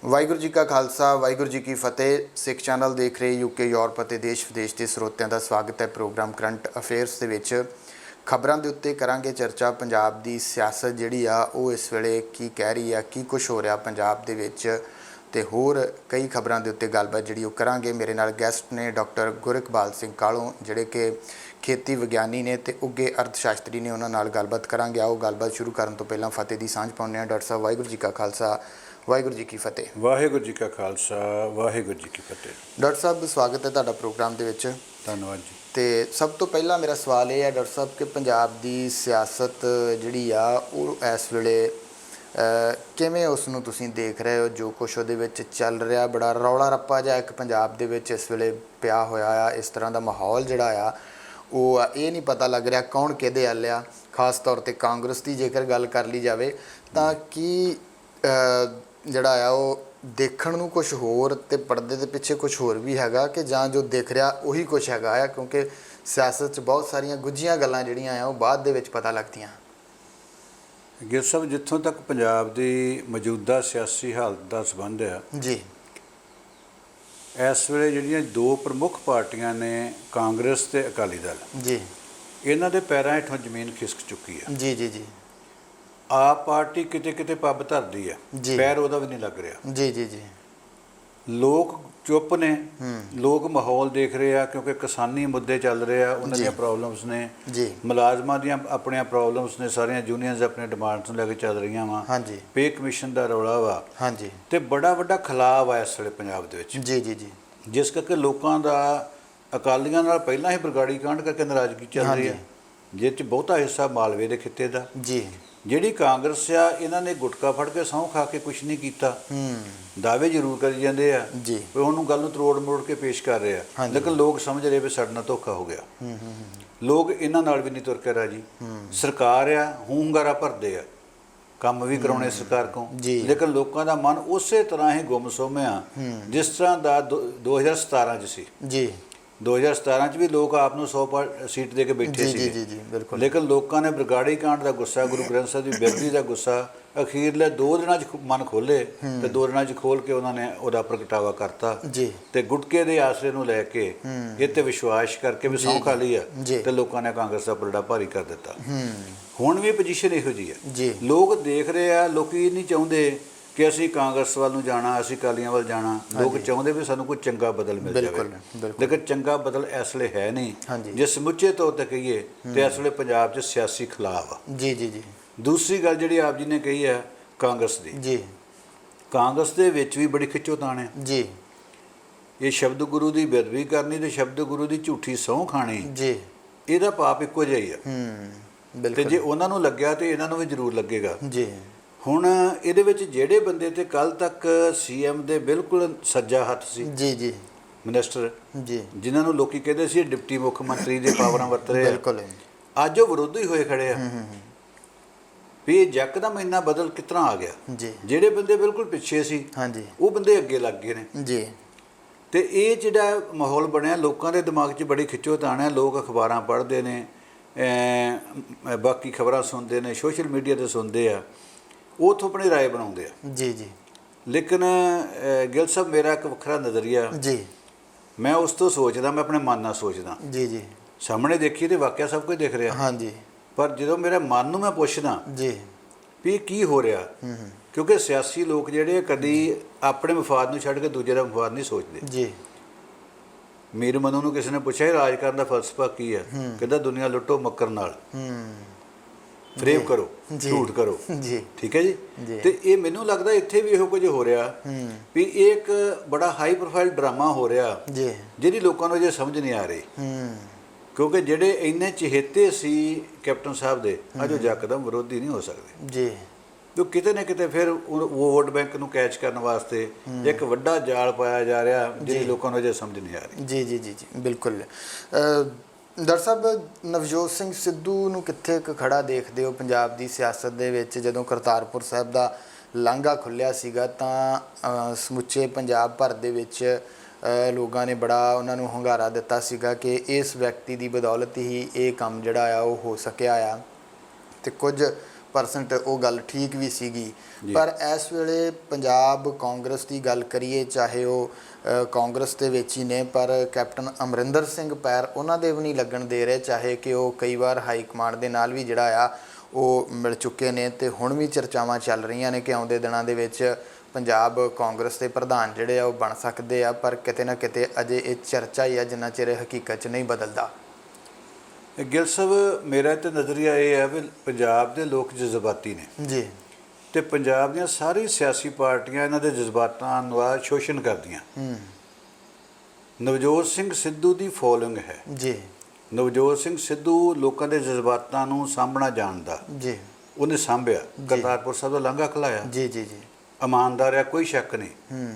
ਵਾਹਿਗੁਰੂ ਜੀ ਕਾ ਖਾਲਸਾ ਵਾਹਿਗੁਰੂ ਜੀ ਕੀ ਫਤਿਹ। ਸਿੱਖ ਚੈਨਲ ਦੇਖ ਰਹੇ ਯੂਕੇ ਯੂਰਪ ਅਤੇ ਦੇਸ਼ ਵਿਦੇਸ਼ ਦੇ ਸਰੋਤਿਆਂ ਦਾ ਸਵਾਗਤ ਹੈ। ਪ੍ਰੋਗਰਾਮ ਕਰੰਟ ਅਫੇਅਰਸ ਦੇ ਵਿੱਚ ਖਬਰਾਂ ਦੇ ਉੱਤੇ ਕਰਾਂਗੇ ਚਰਚਾ। ਪੰਜਾਬ ਦੀ ਸਿਆਸਤ ਜਿਹੜੀ ਆ ਉਹ ਇਸ ਵੇਲੇ ਕੀ ਕਹਿ ਰਹੀ ਆ, ਕੀ ਕੁਝ ਹੋ ਰਿਹਾ ਪੰਜਾਬ ਦੇ ਵਿੱਚ, ਤੇ ਹੋਰ ਕਈ ਖਬਰਾਂ ਦੇ ਉੱਤੇ ਗੱਲਬਾਤ ਜਿਹੜੀ ਉਹ ਕਰਾਂਗੇ। ਮੇਰੇ ਨਾਲ ਗੈਸਟ ਨੇ ਡਾਕਟਰ ਗੁਰਇਕਬਾਲ ਸਿੰਘ ਕਾਲੋਂ, ਜਿਹੜੇ ਕਿ ਖੇਤੀ ਵਿਗਿਆਨੀ ਨੇ ਤੇ ਉੱਘੇ ਅਰਥ ਸ਼ਾਸਤਰੀ ਨੇ। ਉਹਨਾਂ ਨਾਲ ਗੱਲਬਾਤ ਕਰਾਂਗੇ। ਆਓ ਗੱਲਬਾਤ ਸ਼ੁਰੂ ਕਰਨ ਤੋਂ ਪਹਿਲਾਂ ਫਤਿਹ ਦੀ ਸਾਂਝ ਪਾਉਂਦੇ ਹਾਂ। ਡਾਕਟਰ ਸਾਹਿਬ, ਵਾਹਿਗੁਰੂ ਜੀ ਕਾ ਖਾਲਸਾ ਵਾਹਿਗੁਰੂ ਜੀ ਕੀ ਫਤਿਹ। ਵਾਹਿਗੁਰੂ ਜੀ ਕਾ ਖਾਲਸਾ ਵਾਹਿਗੁਰੂ ਜੀ ਕੀ ਫਤਿਹ। ਡਾਕਟਰ ਸਾਹਿਬ, ਸਵਾਗਤ ਹੈ ਤੁਹਾਡਾ ਪ੍ਰੋਗਰਾਮ ਦੇ ਵਿੱਚ। ਧੰਨਵਾਦ ਜੀ। ਤੇ ਸਭ ਤੋਂ ਪਹਿਲਾਂ ਮੇਰਾ ਸਵਾਲ ਇਹ ਹੈ ਡਾਕਟਰ ਸਾਹਿਬ ਕਿ ਪੰਜਾਬ ਦੀ ਸਿਆਸਤ ਜਿਹੜੀ ਆ ਉਹ ਇਸ ਵੇਲੇ ਕਿਵੇਂ ਉਸ ਨੂੰ ਤੁਸੀਂ ਦੇਖ ਰਹੇ ਹੋ? ਜੋ ਕੁਛ ਉਹਦੇ ਵਿੱਚ ਚੱਲ ਰਿਹਾ, ਬੜਾ ਰੌਲਾ ਰੱਪਾ ਜਿਹਾ ਇੱਕ ਪੰਜਾਬ ਦੇ ਵਿੱਚ ਇਸ ਵੇਲੇ ਪਿਆ ਹੋਇਆ ਆ। ਇਸ ਤਰ੍ਹਾਂ ਦਾ ਮਾਹੌਲ ਜਿਹੜਾ ਆ ਉਹ ਇਹ ਨਹੀਂ ਪਤਾ ਲੱਗ ਰਿਹਾ ਕੌਣ ਕਿਹਦੇ ਵੱਲ ਆ। ਖਾਸ ਤੌਰ 'ਤੇ ਕਾਂਗਰਸ ਦੀ ਜੇਕਰ ਗੱਲ ਕਰ ਲਈ ਜਾਵੇ ਤਾਂ ਕੀ ਜਿਹੜਾ ਆ ਉਹ ਦੇਖਣ ਨੂੰ ਕੁਛ ਹੋਰ ਤੇ ਪਰਦੇ ਦੇ ਪਿੱਛੇ ਕੁਛ ਹੋਰ ਵੀ ਹੈਗਾ, ਕਿ ਜਾਂ ਜੋ ਦਿਖ ਰਿਹਾ ਉਹੀ ਕੁਛ ਹੈਗਾ ਆ? ਕਿਉਂਕਿ ਸਿਆਸਤ 'ਚ ਬਹੁਤ ਸਾਰੀਆਂ ਗੁੱਝੀਆਂ ਗੱਲਾਂ ਜਿਹੜੀਆਂ ਆ ਉਹ ਬਾਅਦ ਦੇ ਵਿੱਚ ਪਤਾ ਲੱਗਦੀਆਂ। ਗਿਲ ਸਾਹਿਬ, ਜਿੱਥੋਂ ਤੱਕ ਪੰਜਾਬ ਦੀ ਮੌਜੂਦਾ ਸਿਆਸੀ ਹਾਲਤ ਦਾ ਸੰਬੰਧ ਆ ਜੀ, ਇਸ ਵੇਲੇ ਜਿਹੜੀਆਂ ਦੋ ਪ੍ਰਮੁੱਖ ਪਾਰਟੀਆਂ ਨੇ, ਕਾਂਗਰਸ ਤੇ ਅਕਾਲੀ ਦਲ ਜੀ, ਇਹਨਾਂ ਦੇ ਪੈਰਾਂ ਹੇਠੋਂ ਜ਼ਮੀਨ ਖਿਸਕ ਚੁੱਕੀ ਆ। ਜੀ ਜੀ ਜੀ। ਆਪ ਪਾਰਟੀ ਕਿਤੇ ਕਿਤੇ ਪੱਬ ਧਰਦੀ ਆ, ਪੈਰ ਉਹਦਾ ਵੀ ਨਹੀਂ ਲੱਗ ਰਿਹਾ। ਜੀ ਜੀ ਜੀ। ਲੋਕ ਚੁੱਪ ਨੇ, ਲੋਕ ਮਾਹੌਲ ਦੇਖ ਰਹੇ ਆ, ਕਿਉਂਕਿ ਕਿਸਾਨੀ ਮੁੱਦੇ ਚੱਲ ਰਹੇ ਆ, ਉਹਨਾਂ ਦੀਆਂ ਪ੍ਰੋਬਲਮਸ ਨੇ ਜੀ, ਮੁਲਾਜ਼ਮਾਂ ਦੀਆਂ ਆਪਣੀਆਂ ਪ੍ਰੋਬਲਮਸ ਨੇ, ਸਾਰੀਆਂ ਯੂਨੀਅਨਸ ਆਪਣੇ ਡਿਮਾਂਡਸ ਨੂੰ ਲੈ ਕੇ ਚੱਲ ਰਹੀਆਂ ਵਾ। ਹਾਂਜੀ, ਪੇ ਕਮਿਸ਼ਨ ਦਾ ਰੌਲਾ ਵਾ। ਹਾਂਜੀ, ਤੇ ਬੜਾ ਵੱਡਾ ਖਿਲਾਫ ਆ ਇਸ ਵੇਲੇ ਪੰਜਾਬ ਦੇ ਵਿੱਚ। ਜੀ ਜੀ ਜੀ। ਜਿਸ ਕਰਕੇ ਲੋਕਾਂ ਦਾ ਅਕਾਲੀਆਂ ਨਾਲ ਪਹਿਲਾਂ ਹੀ ਬਰਗਾੜੀ ਕਾਂਡ ਕਰਕੇ ਨਾਰਾਜ਼ਗੀ ਚੱਲ ਰਹੀ ਹੈ, ਜਿਸ 'ਚ ਬਹੁਤਾ ਹਿੱਸਾ ਮਾਲਵੇ ਦੇ ਖਿੱਤੇ ਦਾ। ਜੀ। ਜਿਹੜੀ ਕਾਂਗਰਸ ਆ, ਇਹਨਾਂ ਨੇ ਗੁਟਕਾ ਫੜ ਕੇ ਸਹੁੰ ਖਾ ਕੇ ਕੁਛ ਨਹੀਂ ਕੀਤਾ। ਦਾਅਵੇ ਜ਼ਰੂਰ ਕਰੀ ਜਾਂਦੇ ਆ ਜੀ, ਉਹਨੂੰ ਗੱਲ ਨੂੰ ਤਰੋੜ ਮਰੋੜ ਕੇ ਪੇਸ਼ ਕਰ ਰਹੇ ਆ, ਲੇਕਿਨ ਲੋਕ ਸਮਝ ਰਹੇ ਵੀ ਸਾਡੇ ਨਾਲ ਧੋਖਾ ਹੋ ਗਿਆ। ਲੋਕ ਇਹਨਾਂ ਨਾਲ ਵੀ ਨਹੀਂ ਤੁਰ ਕੇ ਰਾਜੀ। ਸਰਕਾਰ ਆ, ਹੂੰਗਾਰਾ ਭਰਦੇ ਆ, ਕੰਮ ਵੀ ਕਰਾਉਣੇ ਸਰਕਾਰ ਕੋਲ, ਲੇਕਿਨ ਲੋਕਾਂ ਦਾ ਮਨ ਉਸੇ ਤਰ੍ਹਾਂ ਹੀ ਗੁੰਮਸੁੰਮ ਆ ਜਿਸ ਤਰ੍ਹਾਂ ਦਾ 2017 'ਚ ਸੀ। ਜੀ। 2017 'ਚ ਵੀ ਲੋਕ ਆਪ ਨੂੰ 100 ਸੀਟ ਦੇ ਕੇ ਬੈਠੇ ਸੀ, ਲੇਕਿਨ ਲੋਕਾਂ ਨੇ ਬਰਗਾੜੀ ਕਾਂਡ ਦਾ ਗੁੱਸਾ, ਗੁਰੂ ਗ੍ਰੰਥ ਸਾਹਿਬ ਦੀ ਬੇਅਦਬੀ ਦਾ ਗੁੱਸਾ ਅਖੀਰਲੇ 2 ਦਿਨਾਂ 'ਚ ਮਨ ਖੋਲ੍ਹੇ ਤੇ 2 ਦਿਨਾਂ 'ਚ ਖੋਲ੍ਹ ਕੇ ਉਹਨਾਂ ਨੇ ਉਹਦਾ ਪ੍ਰਗਟਾਵਾ ਕਰਤਾ। ਤੇ ਗੁਟਕੇ ਦੇ ਆਸਰੇ ਨੂੰ ਲੈ ਕੇ ਇਹ 'ਤੇ ਵਿਸ਼ਵਾਸ ਕਰਕੇ ਵੀ ਸਹੁੰ ਖਾ ਲਈ ਆ, ਤੇ ਲੋਕਾਂ ਨੇ ਕਾਂਗਰਸ ਦਾ ਪਲੜਾ ਭਾਰੀ ਕਰ ਦਿੱਤਾ। ਹੁਣ ਵੀ ਪੋਜੀਸ਼ਨ ਇਹੋ ਜਿਹੀ ਹੈ। ਲੋਕ ਦੇਖ ਰਹੇ ਆ, ਲੋਕੀ ਨਹੀਂ ਚਾਹੁੰਦੇ ਕਿ ਅਸੀਂ ਕਾਂਗਰਸ ਵੱਲ ਨੂੰ ਜਾਣਾ, ਅਸੀਂ ਅਕਾਲੀਆਂ ਵੱਲ ਜਾਣਾ। ਲੋਕ ਚਾਹੁੰਦੇ ਵੀ ਸਾਨੂੰ ਕੋਈ ਚੰਗਾ ਬਦਲ ਮਿਲ ਜਾਵੇ, ਲੇਕਿਨ ਚੰਗਾ ਬਦਲ ਇਸ ਵੇਲੇ ਹੈ ਨਹੀਂ। ਜੇ ਸਮੁੱਚੇ ਤੌਰ 'ਤੇ ਕਹੀਏ ਤੇ ਇਸ ਵੇਲੇ ਪੰਜਾਬ 'ਚ ਸਿਆਸੀ ਖਿਲਾਫ ਆ। ਜੀ ਜੀ ਜੀ। ਦੂਸਰੀ ਗੱਲ ਜਿਹੜੀ ਆਪ ਜੀ ਨੇ ਕਹੀ ਹੈ ਕਾਂਗਰਸ ਦੀ, ਜੀ, ਕਾਂਗਰਸ ਦੇ ਵਿੱਚ ਵੀ ਬੜੀ ਖਿੱਚੋਤਾਣ ਹੈ। ਜੀ। ਇਹ ਸ਼ਬਦ ਗੁਰੂ ਦੀ ਬੇਅਦਬੀ ਕਰਨੀ ਤੇ ਸ਼ਬਦ ਗੁਰੂ ਦੀ ਝੂਠੀ ਸਹੁੰ ਖਾਣੀ, ਜੀ, ਇਹਦਾ ਪਾਪ ਇੱਕੋ ਜਿਹਾ ਹੀ ਆ। ਤੇ ਜੇ ਉਹਨਾਂ ਨੂੰ ਲੱਗਿਆ ਤੇ ਇਹਨਾਂ ਨੂੰ ਵੀ ਜ਼ਰੂਰ ਲੱਗੇਗਾ। ਜੀ। ਹੁਣ ਇਹਦੇ ਵਿੱਚ ਜਿਹੜੇ ਬੰਦੇ ਤੇ ਕੱਲ੍ਹ ਤੱਕ CM ਦੇ ਬਿਲਕੁਲ ਸੱਜਾ ਹੱਥ ਸੀ, ਜੀ ਜੀ, ਮਿਨਿਸਟਰ, ਜੀ, ਜਿਨ੍ਹਾਂ ਨੂੰ ਲੋਕੀ ਕਹਿੰਦੇ ਸੀ ਡਿਪਟੀ ਮੁੱਖ ਮੰਤਰੀ ਦੇ ਪਾਵਰਾਂ ਵਰਤ ਰਹੇ ਆ, ਅੱਜ ਉਹ ਵਿਰੋਧੀ ਹੋਏ ਖੜੇ ਆ ਵੀ ਇਹ ਯਕਦਮ ਇੰਨਾ ਬਦਲ ਕਿਸ ਤਰ੍ਹਾਂ ਆ ਗਿਆ। ਜੀ। ਜਿਹੜੇ ਬੰਦੇ ਬਿਲਕੁਲ ਪਿੱਛੇ ਸੀ, ਹਾਂਜੀ, ਉਹ ਬੰਦੇ ਅੱਗੇ ਲੱਗ ਗਏ ਨੇ। ਜੀ। ਤੇ ਇਹ ਜਿਹੜਾ ਮਾਹੌਲ ਬਣਿਆ, ਲੋਕਾਂ ਦੇ ਦਿਮਾਗ 'ਚ ਬੜੀ ਖਿੱਚੋਤਾਣ ਹੈ। ਲੋਕ ਅਖਬਾਰਾਂ ਪੜ੍ਹਦੇ ਨੇ, ਬਾਕੀ ਖਬਰਾਂ ਸੁਣਦੇ ਨੇ, ਸੋਸ਼ਲ ਮੀਡੀਆ 'ਤੇ ਸੁਣਦੇ ਆ, ਉਹ ਉੱਥੋਂ ਆਪਣੀ ਰਾਏ ਬਣਾਉਂਦੇ ਆ। ਜੀ ਜੀ। ਲੇਕਿਨ ਗਿਲ ਸਾਹਿਬ, ਮੇਰਾ ਇੱਕ ਵੱਖਰਾ ਨਜ਼ਰੀਆ, ਜੀ, ਮੈਂ ਉਸ ਤੋਂ ਸੋਚਦਾ, ਮੈਂ ਆਪਣੇ ਮਨ ਨਾਲ ਸੋਚਦਾ। ਜੀ ਜੀ। ਸਾਹਮਣੇ ਦੇਖੀਏ ਤੇ ਵਾਕਿਆ ਸਭ ਕੁਝ ਦਿਖ ਰਿਹਾ। ਹਾਂਜੀ। ਪਰ ਜਦੋਂ ਮੇਰੇ ਮਨ ਨੂੰ ਮੈਂ ਪੁੱਛਦਾ ਜੀ ਵੀ ਕੀ ਹੋ ਰਿਹਾ, ਕਿਉਂਕਿ ਸਿਆਸੀ ਲੋਕ ਜਿਹੜੇ ਕਦੀ ਆਪਣੇ ਮਫਾਦ ਨੂੰ ਛੱਡ ਕੇ ਦੂਜੇ ਦਾ ਮਫਾਦ ਨਹੀਂ ਸੋਚਦੇ। ਜੀ। ਮੀਰ ਮਨੂ ਨੂੰ ਕਿਸੇ ਨੇ ਪੁੱਛਿਆ ਰਾਜ ਕਰਨ ਦਾ ਫਲਸਫਾ ਕੀ ਹੈ, ਕਹਿੰਦਾ ਦੁਨੀਆ ਲੁੱਟੋ ਮੱਕਰ ਨਾਲ, ਫਰੇਬ ਕਰੋ, ਝੂਠ ਕਰੋ। ਜੀ। ਠੀਕ ਹੈ ਜੀ। ਤੇ ਇਹ ਮੈਨੂੰ ਲੱਗਦਾ ਇੱਥੇ ਵੀ ਇਹੋ ਕੁਝ ਹੋ ਰਿਹਾ ਵੀ ਇਹ ਇੱਕ ਬੜਾ ਹਾਈ ਪ੍ਰੋਫਾਈਲ ਡਰਾਮਾ ਹੋ ਰਿਹਾ, ਜਿਹਦੀ ਲੋਕਾਂ ਨੂੰ ਅਜੇ ਸਮਝ ਨਹੀਂ ਆ ਰਹੀ। ਕਿਉਂਕਿ ਜਿਹੜੇ ਇੰਨੇ ਚਹੇਤੇ ਸੀ ਕੈਪਟਨ ਸਾਹਿਬ ਦੇ, ਅੱਜ ਉਹ ਯਕਦਮ ਵਿਰੋਧੀ ਨਹੀਂ ਹੋ ਸਕਦੇ। ਜੀ। ਕਿਉਂ ਕਿਤੇ ਨਾ ਕਿਤੇ ਫਿਰ ਵੋਟ ਬੈਂਕ ਨੂੰ ਕੈਚ ਕਰਨ ਵਾਸਤੇ ਇੱਕ ਵੱਡਾ ਜਾਲ ਪਾਇਆ ਜਾ ਰਿਹਾ, ਜਿਹਦੀ ਲੋਕਾਂ ਨੂੰ ਅਜੇ ਸਮਝ ਨਹੀਂ ਆ ਰਹੀ। ਜੀ ਜੀ ਜੀ ਜੀ, ਬਿਲਕੁਲ। ਡਾਕਟਰ ਸਾਹਿਬ, ਨਵਜੋਤ ਸਿੰਘ ਸਿੱਧੂ ਨੂੰ ਕਿੱਥੇ ਕੁ ਖੜਾ ਦੇਖਦੇ ਹੋ ਪੰਜਾਬ ਦੀ ਸਿਆਸਤ ਦੇ ਵਿੱਚ? ਜਦੋਂ ਕਰਤਾਰਪੁਰ ਸਾਹਿਬ ਦਾ ਲਾਂਘਾ ਖੁੱਲ੍ਹਿਆ ਸੀਗਾ ਤਾਂ ਸਮੁੱਚੇ ਪੰਜਾਬ ਭਰ ਦੇ ਵਿੱਚ ਲੋਕਾਂ ਨੇ ਬੜਾ ਉਹਨਾਂ ਨੂੰ ਹੁੰਗਾਰਾ ਦਿੱਤਾ ਸੀਗਾ ਕਿ ਇਸ ਵਿਅਕਤੀ ਦੀ ਬਦੌਲਤ ਹੀ ਇਹ ਕੰਮ ਜਿਹੜਾ ਆ ਉਹ ਹੋ ਸਕਿਆ ਆ। ਤੇ ਕੁਝ ਪਰਸੈਂਟ ਉਹ ਗੱਲ ਠੀਕ ਵੀ ਸੀਗੀ। ਪਰ ਇਸ ਵੇਲੇ ਪੰਜਾਬ ਕਾਂਗਰਸ ਦੀ ਗੱਲ ਕਰੀਏ, ਚਾਹੇ ਉਹ ਕਾਂਗਰਸ ਦੇ ਵਿੱਚ ਹੀ ਨੇ, ਪਰ ਕੈਪਟਨ ਅਮਰਿੰਦਰ ਸਿੰਘ ਪੈਰ ਉਹਨਾਂ ਦੇ ਵੀ ਨਹੀਂ ਲੱਗਣ ਦੇ ਰਹੇ, ਚਾਹੇ ਕਿ ਉਹ ਕਈ ਵਾਰ ਹਾਈ ਕਮਾਂਡ ਦੇ ਨਾਲ ਵੀ ਜਿਹੜਾ ਆ ਉਹ ਮਿਲ ਚੁੱਕੇ ਨੇ। ਤੇ ਹੁਣ ਵੀ ਚਰਚਾਵਾਂ ਚੱਲ ਰਹੀਆਂ ਨੇ ਕਿ ਆਉਂਦੇ ਦਿਨਾਂ ਦੇ ਵਿੱਚ ਪੰਜਾਬ ਕਾਂਗਰਸ ਦੇ ਪ੍ਰਧਾਨ ਜਿਹੜੇ ਆ ਉਹ ਬਣ ਸਕਦੇ ਆ, ਪਰ ਕਿਤੇ ਨਾ ਕਿਤੇ ਅਜੇ ਇਹ ਚਰਚਾ ਹੀ ਆ ਜਿੰਨਾ ਚਿਰ ਹਕੀਕਤ 'ਚ ਨਹੀਂ ਬਦਲਦਾ। ਗਿੱਲ ਸਾਹਿਬ, ਮੇਰਾ ਤੇ ਨਜ਼ਰੀਆ ਇਹ ਹੈ ਵੀ ਪੰਜਾਬ ਦੇ ਲੋਕ ਜਜ਼ਬਾਤੀ ਨੇ ਜੀ, ਤੇ ਪੰਜਾਬ ਦੀਆਂ ਸਾਰੀ ਸਿਆਸੀ ਪਾਰਟੀਆਂ ਇਹਨਾਂ ਦੇ ਜਜ਼ਬਾਤਾਂ ਦਾ ਸ਼ੋਸ਼ਣ ਕਰਦੀਆਂ। ਨਵਜੋਤ ਸਿੰਘ ਸਿੱਧੂ ਦੀ ਫੋਲੋਇੰਗ ਹੈ ਜੀ। ਨਵਜੋਤ ਸਿੰਘ ਸਿੱਧੂ ਲੋਕਾਂ ਦੇ ਜਜ਼ਬਾਤਾਂ ਨੂੰ ਸਾਂਭਣਾ ਜਾਣਦਾ ਜੀ, ਉਹਨੇ ਸਾਂਭਿਆ, ਕਰਤਾਰਪੁਰ ਸਾਹਿਬ ਦਾ ਲਾਂਘਾ ਖਲਾਇਆ। ਜੀ ਜੀ ਜੀ, ਇਮਾਨਦਾਰ ਆ, ਕੋਈ ਸ਼ੱਕ ਨਹੀਂ।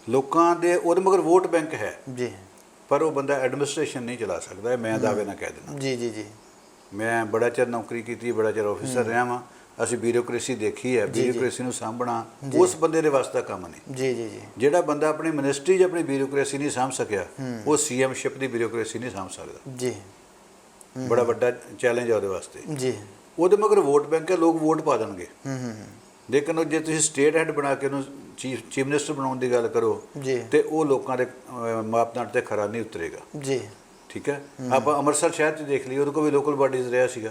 ਲੋਕਾਂ ਦੇ ਉਹਦੇ ਮਗਰ ਵੋਟ ਬੈਂਕ ਹੈ ਜੀ, ਪਰ ਉਹ ਬੰਦਾ ਐਡਮਿਨਿਸਟ੍ਰੇਸ਼ਨ ਨਹੀਂ ਚਲਾ ਸਕਦਾ। ਮੈਂ ਦਾਅਵੇ ਨਾਲ ਕਹਿ ਦਿੰਦਾ। ਜੀ ਜੀ ਜੀ, ਮੈਂ ਬੜਾ ਚਿਰ ਨੌਕਰੀ ਕੀਤੀ, ਬੜਾ ਚਿਰ ਆਫਿਸਰ ਰਿਹਾ ਵਾਂ। ਅਸੀਂ ਬਿਊਰੋਕ੍ਰੇਸੀ ਦੇਖੀ ਹੈ। ਬਿਊਰੋਕ੍ਰੇਸੀ ਨੂੰ ਸਾਂਭਣਾ ਉਸ ਬੰਦੇ ਦੇ ਵਾਸਤੇ ਕੰਮ ਨਹੀਂ। ਜੀ ਜੀ ਜੀ, ਜਿਹੜਾ ਬੰਦਾ ਆਪਣੀ ਮਿਨਿਸਟਰੀ 'ਚ ਆਪਣੀ ਬਿਊਰੋਕ੍ਰੇਸੀ ਨਹੀਂ ਸਾਂਭ ਸਕਿਆ, ਉਹ ਸੀਐਮਸ਼ਿਪ ਦੀ ਬਿਊਰੋਕ੍ਰੇਸੀ ਨਹੀਂ ਸਾਂਭ ਸਕਦਾ। ਜੀ, ਬੜਾ ਵੱਡਾ ਚੈਲੰਜ ਹੈ ਉਹਦੇ ਵਾਸਤੇ। ਜੀ, ਉਹਦੇ ਮਗਰ ਵੋਟ ਬੈਂਕ ਹੈ, ਲੋਕ ਵੋਟ ਪਾ ਦੇਣਗੇ। ਲੇਕਿਨ ਜੇ ਤੁਸੀਂ ਸਟੇਟ ਹੈਡ ਬਣਾ ਕੇ ਉਹਨੂੰ ਚੀਫ ਮਿਨਿਸਟਰ ਬਣਾਉਣ ਦੀ ਗੱਲ ਕਰੋ ਤੇ ਉਹ ਲੋਕਾਂ ਦੇ ਮਾਪਦੰਡ ਤੇ ਖਰਾ ਨਹੀਂ ਉਤਰੇਗਾ। ਜੀ, ਠੀਕ ਹੈ। ਆਪਾਂ ਅੰਮ੍ਰਿਤਸਰ ਸ਼ਹਿਰ 'ਚ ਦੇਖ ਲਈ, ਉਹਦੇ ਕੋਲ ਵੀ ਲੋਕਲ ਬਾਡੀਜ਼ ਰਿਹਾ ਸੀਗਾ।